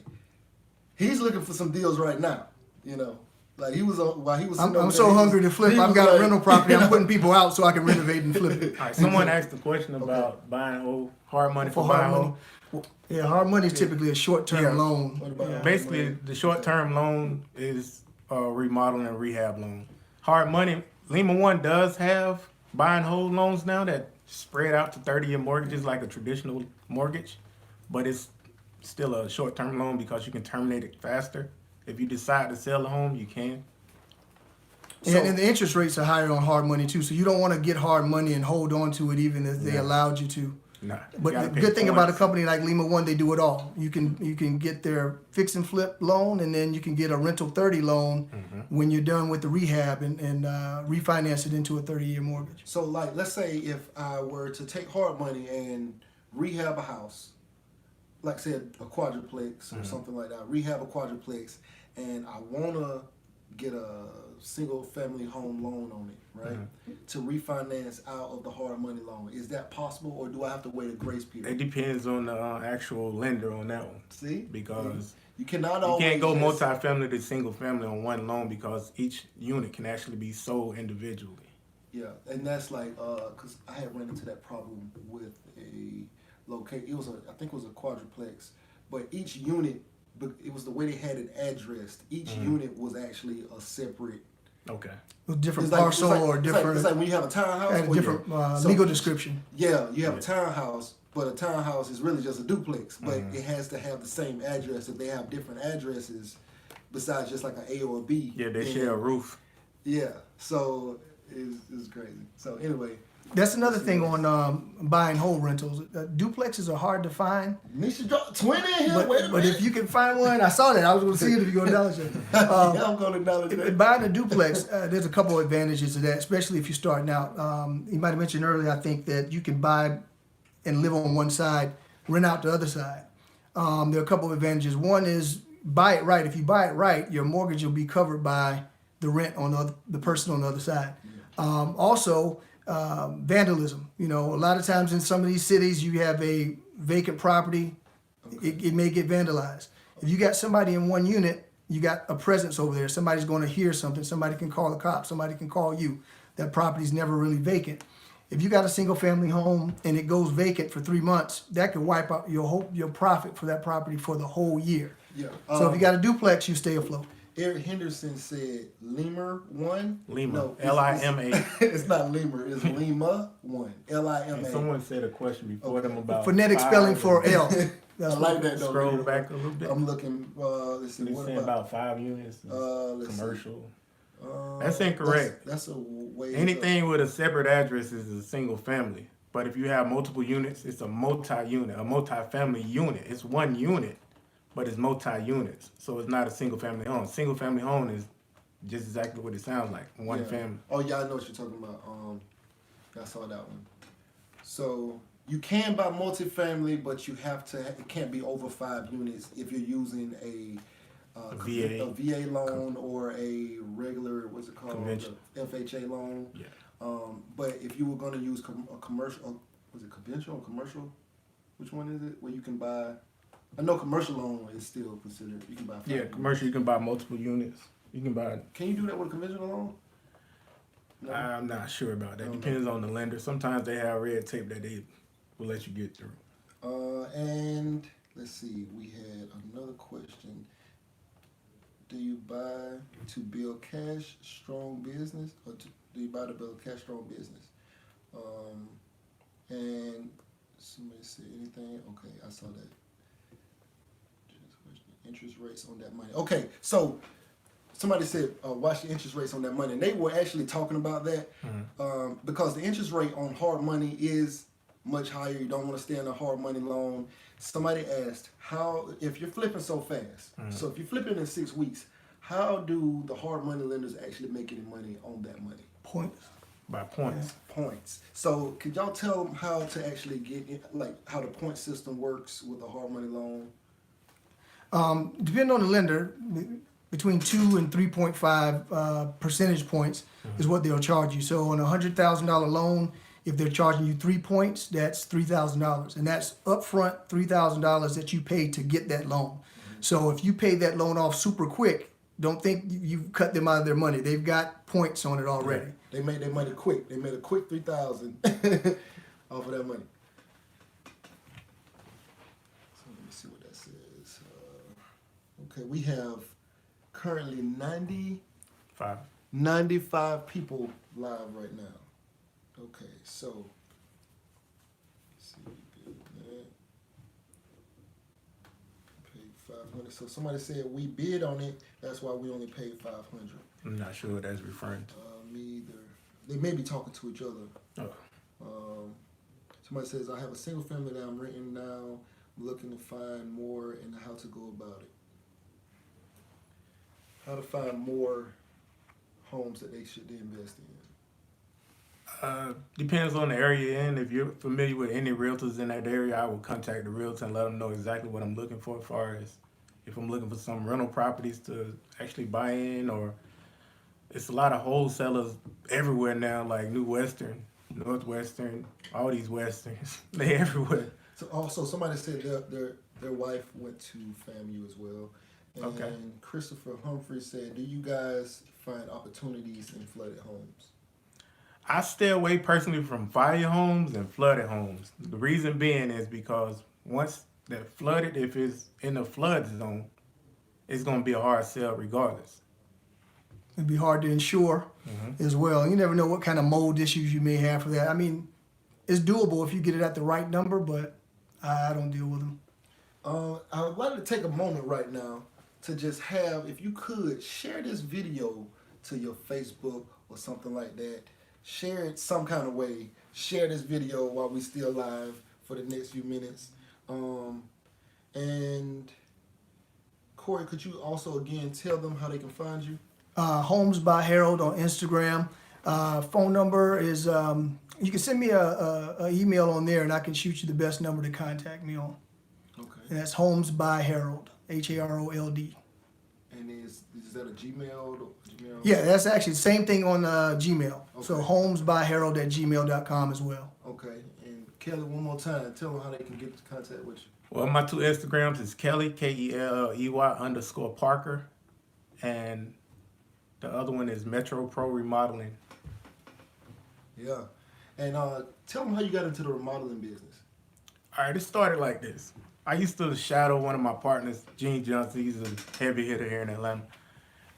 He's looking for some deals right now. You know, like he was on while he was. sitting I'm over so there, hungry to flip. he I've was got a like- rental property. I'm putting people out so I can renovate and flip it. All right. Someone asked a question about buying old hard money for For hard buying money. old. Yeah, hard money is typically a short-term Yeah. loan. What about Basically, money? the short-term loan is a remodeling and rehab loan. Hard money, Lima One does have buy and hold loans now that spread out to 30-year mortgages like a traditional mortgage, but it's still a short-term loan because you can terminate it faster. If you decide to sell the home, you can. And the interest rates are higher on hard money too, so you don't want to get hard money and hold on to it even if they Yeah. allowed you to. Nah, you But gotta the pay good thing about a points. company like Lima One, they do it all. You can get their fix and flip loan, and then you can get a rental 30 loan when you're done with the rehab and refinance it into a 30-year mortgage. So, like, let's say if I were to take hard money and rehab a house, like said a quadruplex or something like that, rehab a quadruplex, and I wanna get a single family home loan on it, right? To refinance out of the hard money loan. Is that possible, or do I have to wait a grace It period? depends on the actual lender on that one. See? Because you cannot you always can't go just- multifamily to single family on one loan because each unit can actually be sold individually. Yeah, and that's like, cause I had run into that problem with a locate. I think it was a quadruplex, but each unit, but it was the way they had it addressed. Each unit was actually a separate. Okay. With different It's like- parcel or it's different, It's like when you have a townhouse. had a or different so- legal description. Yeah, you have Yeah. a townhouse, but a townhouse is really just a duplex, but it has to have the same address. If they have different addresses, besides just like an A or a B. Yeah, they then- share a roof. Yeah, so it's crazy. So anyway, That's another thing on buying whole rentals. Duplexes are hard to find. Nisha dropped 20 in here. Wait a But minute. if you can find one, I saw that. I was going to see it if you go to Dollar Tree. Yeah, I'm gonna acknowledge that. Buying a duplex, there's a couple of advantages to that, especially if you're starting out. You might have mentioned earlier, I think, that you can buy and live on one side, rent out the other side. There are a couple of advantages. One is buy it right. If you buy it right, your mortgage will be covered by the rent on the person on the other side. Also, vandalism. You know, a lot of times in some of these cities, you have a vacant property. It may get vandalized. If you got somebody in one unit, you got a presence over there. Somebody's going to hear something. Somebody can call the cops. Somebody can call you. That property's never really vacant. If you got a single family home and it goes vacant for 3 months, that could wipe out your profit for that property for the whole year. Yeah. So if you got a duplex, you stay afloat. Eric Henderson said Lemur one. Lima. No, Lima. It's not Lemur. It's Lima one. And Lima. someone said a question before them about Phonetic spelling for L. I That's like that though. Scroll Leader. back a little bit. I'm looking. Let's see. They What saying about? about 5 units, Let's see. commercial. Uh, That's incorrect. That's a way. Anything with a separate address is a single family. But if you have multiple units, it's a multi-unit, a multi-family unit. It's one unit, but it's multi-units. So it's not a single family home. Single family home is just exactly what it sounds like, one Yeah. family. Oh yeah, I know what you're talking about. I saw that one. So you can buy multifamily, but you have to. It can't be over 5 units if you're using a VA. a VA loan or a regular, what's it called, Convention. The FHA loan. Yeah. But if you were going to use a commercial, was it conventional or commercial? Which one is it? Where you can buy I know commercial loan is still considered. You can buy. 5 Yeah, units. commercial, you can buy multiple units. You can buy. Can you do that with a conventional loan? No. I'm not sure about that. I don't Depends on the lender. Sometimes they have red tape that they will let you get through. And let's see. We had another question. Do you buy to build cash strong business, or do you buy to build cash strong business? And somebody said anything. Okay, I saw that. Interest rates on that money. Okay, so somebody said, watch the interest rates on that money. And they were actually talking about that because the interest rate on hard money is much higher. You don't want to stay in a hard money loan. Somebody asked, how, if you're flipping so fast, so if you're flipping in 6 weeks, how do the hard money lenders actually make any money on that money? Points. By points. Points. So could y'all tell them how to actually get in, like how the point system works with a hard money loan? Depending on the lender, between 2 and 3.5 percentage points is what they'll charge you. So on a $100,000 loan, if they're charging you 3 points, that's $3,000, and that's upfront $3,000 that you pay to get that loan. So if you pay that loan off super quick, don't think you've cut them out of their money. They've got points on it already. They made their money quick. They made a quick 3,000 off of that money. So let me see what that says. Okay, we have currently 95 people live right now. Okay, so let's see, we did that. Paid 500. So somebody said we bid on it. That's why we only paid 500. I'm not sure what that's referring to. Me either. They may be talking to each other. Oh. Somebody says, I have a single family that I'm renting now. I'm looking to find more and how to go about it. How to find more homes that they should invest in. Depends on the area you're in. If you're familiar with any realtors in that area, I will contact the realtor and let them know exactly what I'm looking for as far as if I'm looking for some rental properties to actually buy in, or it's a lot of wholesalers everywhere now, like New Western, Northwestern, all these Westerns. They everywhere. So also somebody said their wife went to FAMU as well. And Okay. Christopher Humphrey said, do you guys find opportunities in flooded homes? I stay away personally from fire homes and flooded homes. The reason being is because once they're flooded, if it's in the flood zone, it's going to be a hard sell regardless. It'd be hard to insure as well. You never know what kind of mold issues you may have for that. I mean, it's doable if you get it at the right number, but I don't deal with them. I would like to take a moment right now to just have, if you could, share this video to your Facebook or something like that. Share it some kind of way. Share this video while we still live for the next few minutes. And Corey, could you also again tell them how they can find you? Homes by Harold on Instagram. Phone number is, you can send me a email on there and I can shoot you the best number to contact me on. Okay. And that's Homes by Harold, Harold. And is that a Gmail? Yeah, that's actually the same thing on Gmail. Okay. So homesbyharold@gmail.com as well. Okay. And Kelly, one more time, tell them how they can get in contact with you. Well, my two Instagrams is Kelley, KELLEY_Parker, and the other one is Metro Pro Remodeling. Yeah. And tell them how you got into the remodeling business. All right, it started like this. I used to shadow one of my partners, Gene Johnson. He's a heavy hitter here in Atlanta.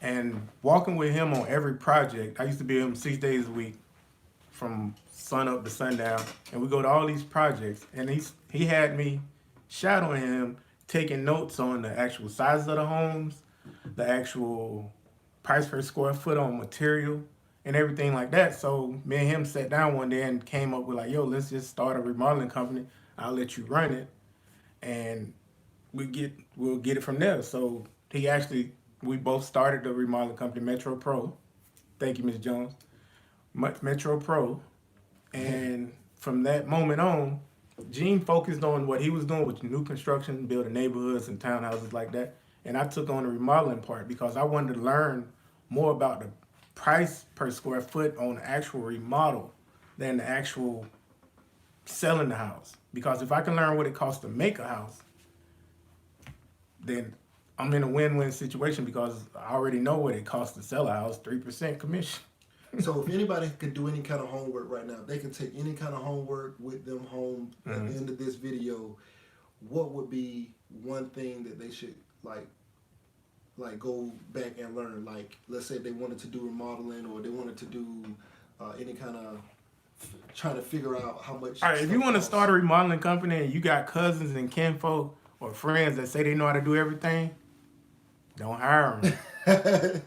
And walking with him on every project, I used to be with him 6 days a week from sun up to sundown. And we go to all these projects. And he had me shadowing him, taking notes on the actual size of the homes, the actual price per square foot on material, and everything like that. So me and him sat down one day and came up with like, yo, let's just start a remodeling company. I'll let you run it, and we'll get it from there. So we both started the remodeling company, Metro Pro. Thank you, Ms. Jones. Metro Pro. And from that moment on, Gene focused on what he was doing with new construction, building neighborhoods and townhouses like that. And I took on the remodeling part because I wanted to learn more about the price per square foot on the actual remodel than the actual selling the house. Because if I can learn what it costs to make a house, then I'm in a win-win situation because I already know what it costs to sell a house, 3% commission. So if anybody could do any kind of homework right now, they can take any kind of homework with them home at the end of this video. What would be one thing that they should like go back and learn? Like, let's say they wanted to do remodeling or they wanted to do any kind of trying to figure out how much. All right, if stuff you want to costs. start a remodeling company and you got cousins and kinfolk or friends that say they know how to do everything, don't hire them.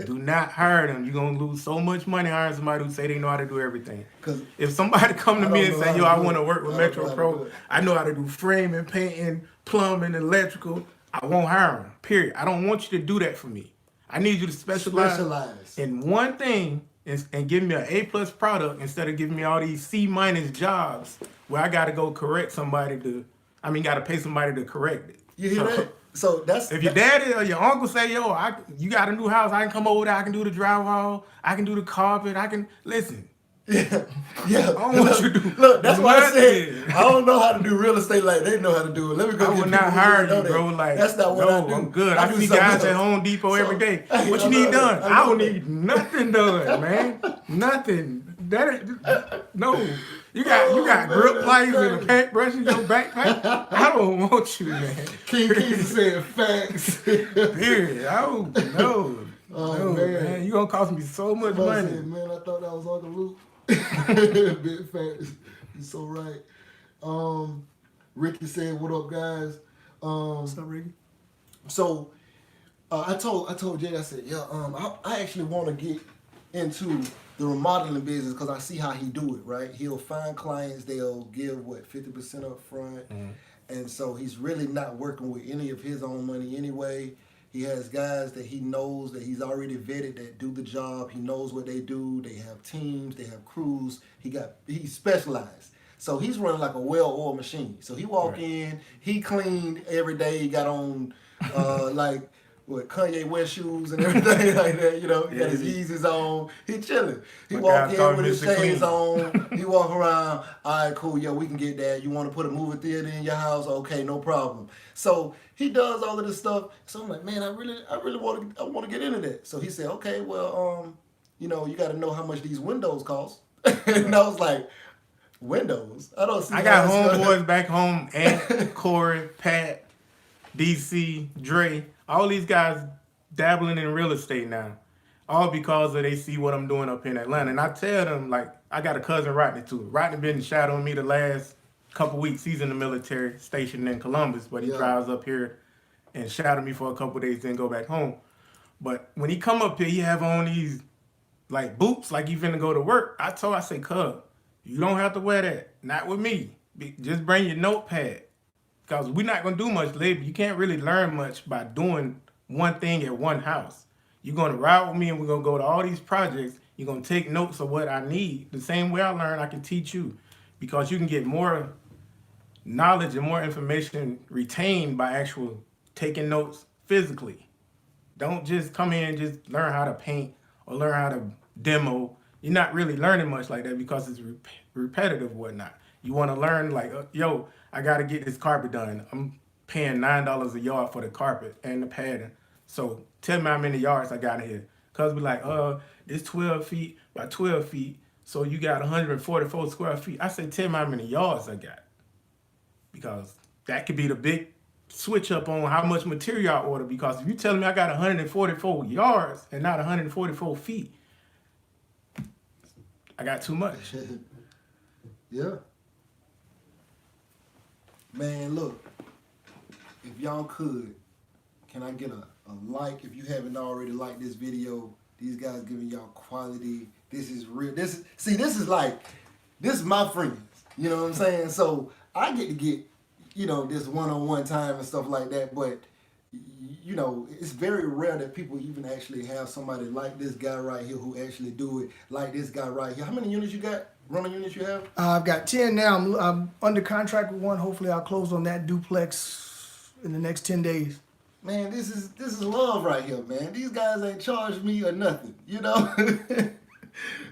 Do not hire them. You're going to lose so much money hiring somebody who say they know how to do everything. 'Cause If somebody come to I me don't and know say, how yo, to I do want to it. work with I don't know Metro how to Pro, do it. I know how to do framing, painting, plumbing, electrical, I won't hire them, period. I don't want you to do that for me. I need you to specialize in one thing and give me an A+ product instead of giving me all these C- jobs where I got to go correct somebody got to pay somebody to correct it. You hear that? So that's If your daddy or your uncle say, yo, you got a new house, I can come over there, I can do the drywall, I can do the carpet, I can, listen. Yeah. I don't want you to do Look, that's why I said nothing. I don't know how to do real estate like they know how to do it. Let me go I get would people not who hire know you, that. bro. Like, That's not what no, I do. I'm good. I I do see something guys at else. Home Depot every day. Hey, What you I need know done? that. I know don't that. need nothing done, man. Nothing. No. You got man, grip that's pliers and a crazy. paintbrush in your backpack. I don't want you, man. King Keys saying facts. Period. I don't know. Oh, No, man. You gonna cost me so much Somebody money. said, man, I thought that was Uncle Luke. Big facts. You're so right. Ricky said, "What up, guys?" What's up, Ricky? So I told Jay, I said, yeah, I actually want to get into the remodeling business because I see how he do it, right? He'll find clients, they'll give 50% up front, and so he's really not working with any of his own money anyway. He has guys that he knows that he's already vetted that do the job. He knows what they do. They have teams, they have crews. He's specialized. So he's running like a well-oiled machine. So he walk in, he cleaned every day. He got on like Kanye West shoes and everything like that. You know, he got his Yeezys on. He chilling. He My walk guys call in with him his Mr. shades Clean. on. He walk around. All right, cool. Yeah, we can get that. You want to put a movie theater in your house? Okay, no problem. So he does all of this stuff. So I'm like, man, I really want to get into that. So he said, okay, well, you got to know how much these windows cost. And I was like, windows? I don't see. I got how it's homeboys back home, Ant, Corey, Pat, DC, Dre, all these guys dabbling in real estate now. All because they see what I'm doing up in Atlanta. And I tell them, like, I got a cousin Rodney too. Rodney been shadowing me the last couple weeks. He's in the military stationed in Columbus, but he drives up here and shadowed me for a couple days, then go back home. But when he come up here, he have on these like boots, like he finna go to work. I say, cuz, you don't have to wear that. Not with me. Just bring your notepad. Because we're not going to do much labor. You can't really learn much by doing one thing at one house. You're going to ride with me and we're going to go to all these projects. You're going to take notes of what I need. The same way I learn, I can teach you. Because you can get more knowledge and more information retained by actual taking notes physically. Don't just come in and just learn how to paint or learn how to demo. You're not really learning much like that because it's repetitive or whatnot. You want to learn like, yo, I got to get this carpet done. I'm paying $9 a yard for the carpet and the padding. So tell me how many yards I got in here. Because we like, it's 12 feet by 12 feet. So you got 144 square feet. I say, tell me how many yards I got. Because that could be the big switch up on how much material I order. Because if you tell me I got 144 yards and not 144 feet, I got too much. Yeah. Man, look, if y'all could, can I get a like if you haven't already liked this video? These guys giving y'all quality. This is real. This is my friends. You know what I'm saying? So I get to get, this one-on-one time and stuff like that. But, it's very rare that people even actually have somebody like this guy right here who actually do it, like this guy right here. How many units you got? Running units you have? I've got 10 now. I'm under contract with one. Hopefully I'll close on that duplex in the next 10 days. Man, this is love right here, man. These guys ain't charged me or nothing,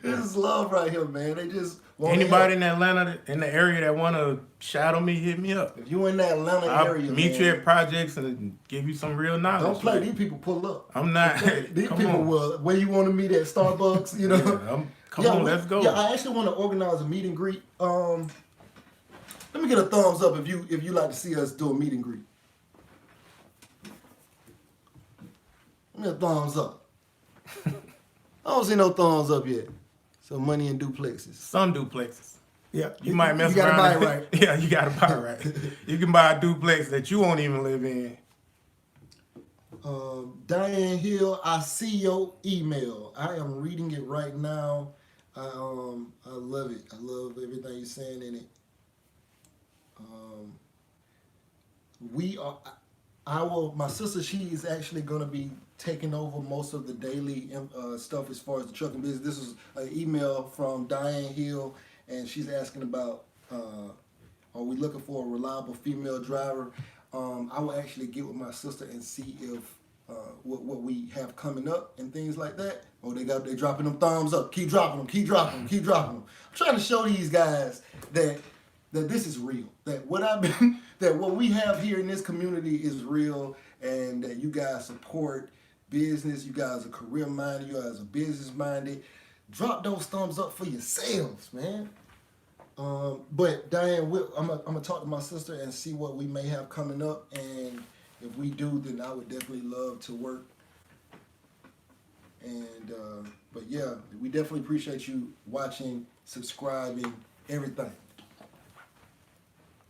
This is love right here, man. They just want Anybody in Atlanta, in the area that want to shadow me, hit me up. If you in that Atlanta I'll area, meet man, you at projects and give you some real knowledge. don't play. These people pull up. I'm not. These Come people on. will. Where you want to meet at Starbucks, you know. Yeah, come on, let's go. Yeah, I actually want to organize a meet and greet. Let me get a thumbs up if you like to see us do a meet and greet. Give me a thumbs up. I don't see no thumbs up yet. So money in duplexes. Some duplexes. Yeah, You might mess you around. gotta buy it right. Yeah, you gotta buy it right. You can buy a duplex that you won't even live in. Diane Hill, I see your email. I am reading it right now. I love it. I love everything you're saying in it. My sister, she is actually going to be taking over most of the daily stuff as far as the trucking business. This is an email from Diane Hill, and she's asking about, are we looking for a reliable female driver? I will actually get with my sister and see if what we have coming up and things like that. Oh, they dropping them thumbs up. Keep dropping them. Keep dropping them. Keep dropping them. I'm trying to show these guys that this is real. That what we have here in this community is real, and that you guys support business. You guys are career minded. You guys are business minded. Drop those thumbs up for yourselves, man. But Diane, I'm gonna talk to my sister and see what we may have coming up, and if we do, then I would definitely love to work. And but yeah, we definitely appreciate you watching, subscribing, everything.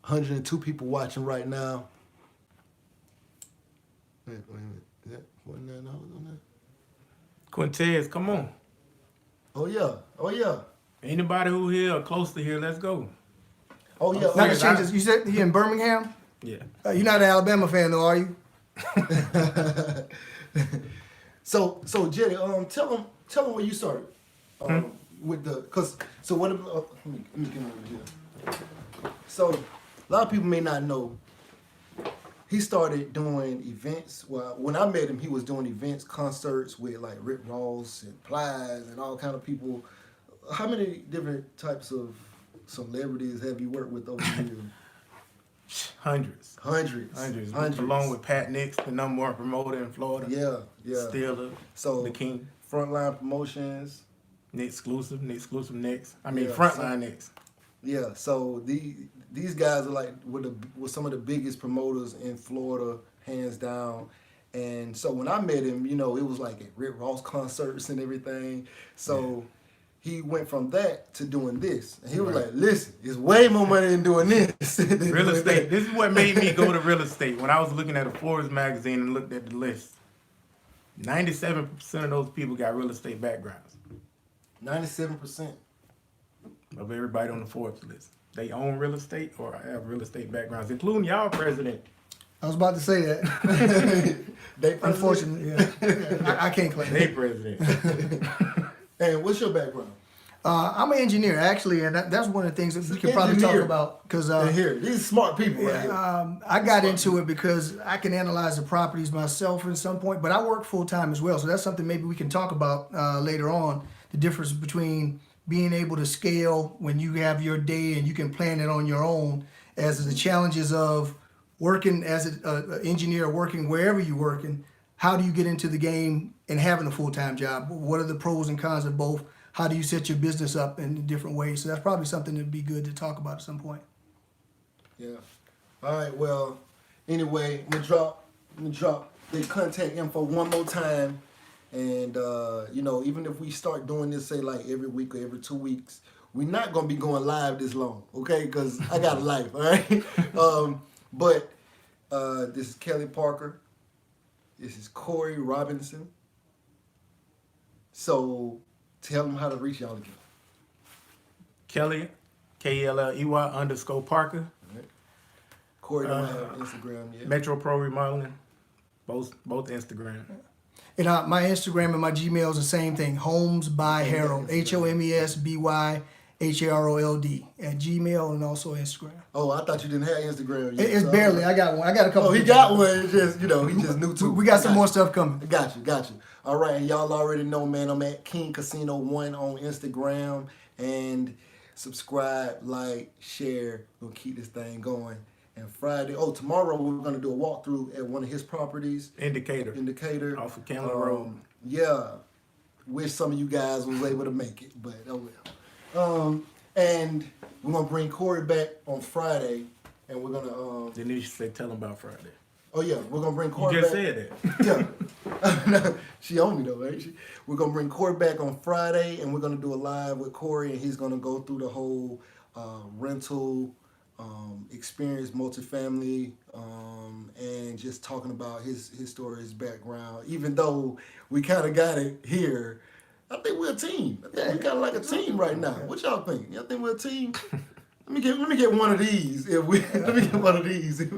102 people watching right now. Wait a minute. Is that $49 on that? Quintez, come on. Oh yeah. Anybody who here or close to here, let's go. Oh yeah. Now the changes. You said you're in Birmingham. Yeah. You're not an Alabama fan though, are you? So Jetty, tell them where you started. With the let me get over here. So a lot of people may not know. He started doing events. Well, when I met him, he was doing events, concerts with like Rick Ross and Plies and all kind of people. How many different types of celebrities have you worked with over the years? Hundreds. Hundreds. Along with Pat Nix, the number one promoter in Florida. Yeah. Steeler. So the king. Frontline Promotions. Nick exclusive Next. Yeah, Frontline Next. Yeah. So these guys are like with some of the biggest promoters in Florida, hands down. And so when I met him, it was like at Rick Ross concerts and everything. So he went from that to doing this. And he was like, listen, it's way more money than doing this. Real estate. This is what made me go to real estate. When I was looking at a Forbes magazine and looked at the list, 97% of those people got real estate backgrounds. 97% of everybody on the Forbes list. They own real estate or have real estate backgrounds, including y'all president. I was about to say that. Unfortunately, yeah. I can't claim They that. president. And what's your background? I'm an engineer, actually, and that's one of the things that we could probably talk about. Because here, these smart people right here. I got into it because I can analyze the properties myself at some point, but I work full-time as well. So that's something maybe we can talk about later on, the difference between being able to scale when you have your day and you can plan it on your own, as the challenges of working as an engineer, working wherever you're working. How do you get into the game and having a full-time job? What are the pros and cons of both? How do you set your business up in different ways? So that's probably something that'd be good to talk about at some point. Yeah. All right. Well, anyway, I'm gonna drop the contact info one more time, and even if we start doing this, say like every week or every 2 weeks, we're not gonna be going live this long, okay? Because I got a life, all right. But this is Kelley Parker. This is Corey Robinson. So tell them how to reach y'all again. Kelley, KLLEY_Parker. Right. Corey don't have Instagram yet. Metro Pro Remodeling. Both Instagram. And my Instagram and my Gmail is the same thing. Homes by Harold. HOMESBY HAROLD at Gmail and also Instagram. Oh, I thought you didn't have Instagram yet. It's barely. I got one. I got a couple. Oh, he got one. It's just, he just new to it. We got some more stuff coming. Got you. All right, and y'all already know, man, I'm at King Casino 1 on Instagram. And subscribe, like, share. We'll keep this thing going. And Friday, tomorrow we're going to do a walkthrough at one of his properties. Indicator. Off of Kelley Road. Yeah. Wish some of you guys was able to make it, but oh well. And we're going to bring Corey back on Friday. And we're going to... Then you should say, tell them about Friday. Oh, yeah. We're going to bring Corey You back. just said that. Yeah. She on me, though, ain't she? We're going to bring Corey back on Friday, and we're going to do a live with Corey, and he's going to go through the whole rental experience, multifamily, and just talking about his story, his background. Even though we kind of got it here, I think we're a team. I think we kind of like a team right now. What y'all think? Y'all think we're a team? Let me get one of these. Let me get one of these. Yeah,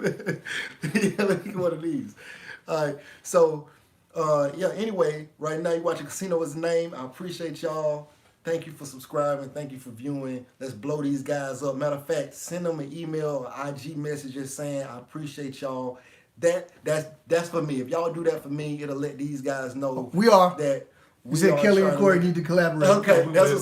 let me get one of these. All right. So, anyway, right now you're watching Casino is the Name. I appreciate y'all. Thank you for subscribing. Thank you for viewing. Let's blow these guys up. Matter of fact, send them an email or IG message just saying I appreciate y'all. That's for me. If y'all do that for me, it'll let these guys know We are. that You said Kelley and Corey need to collaborate. Okay, that's what's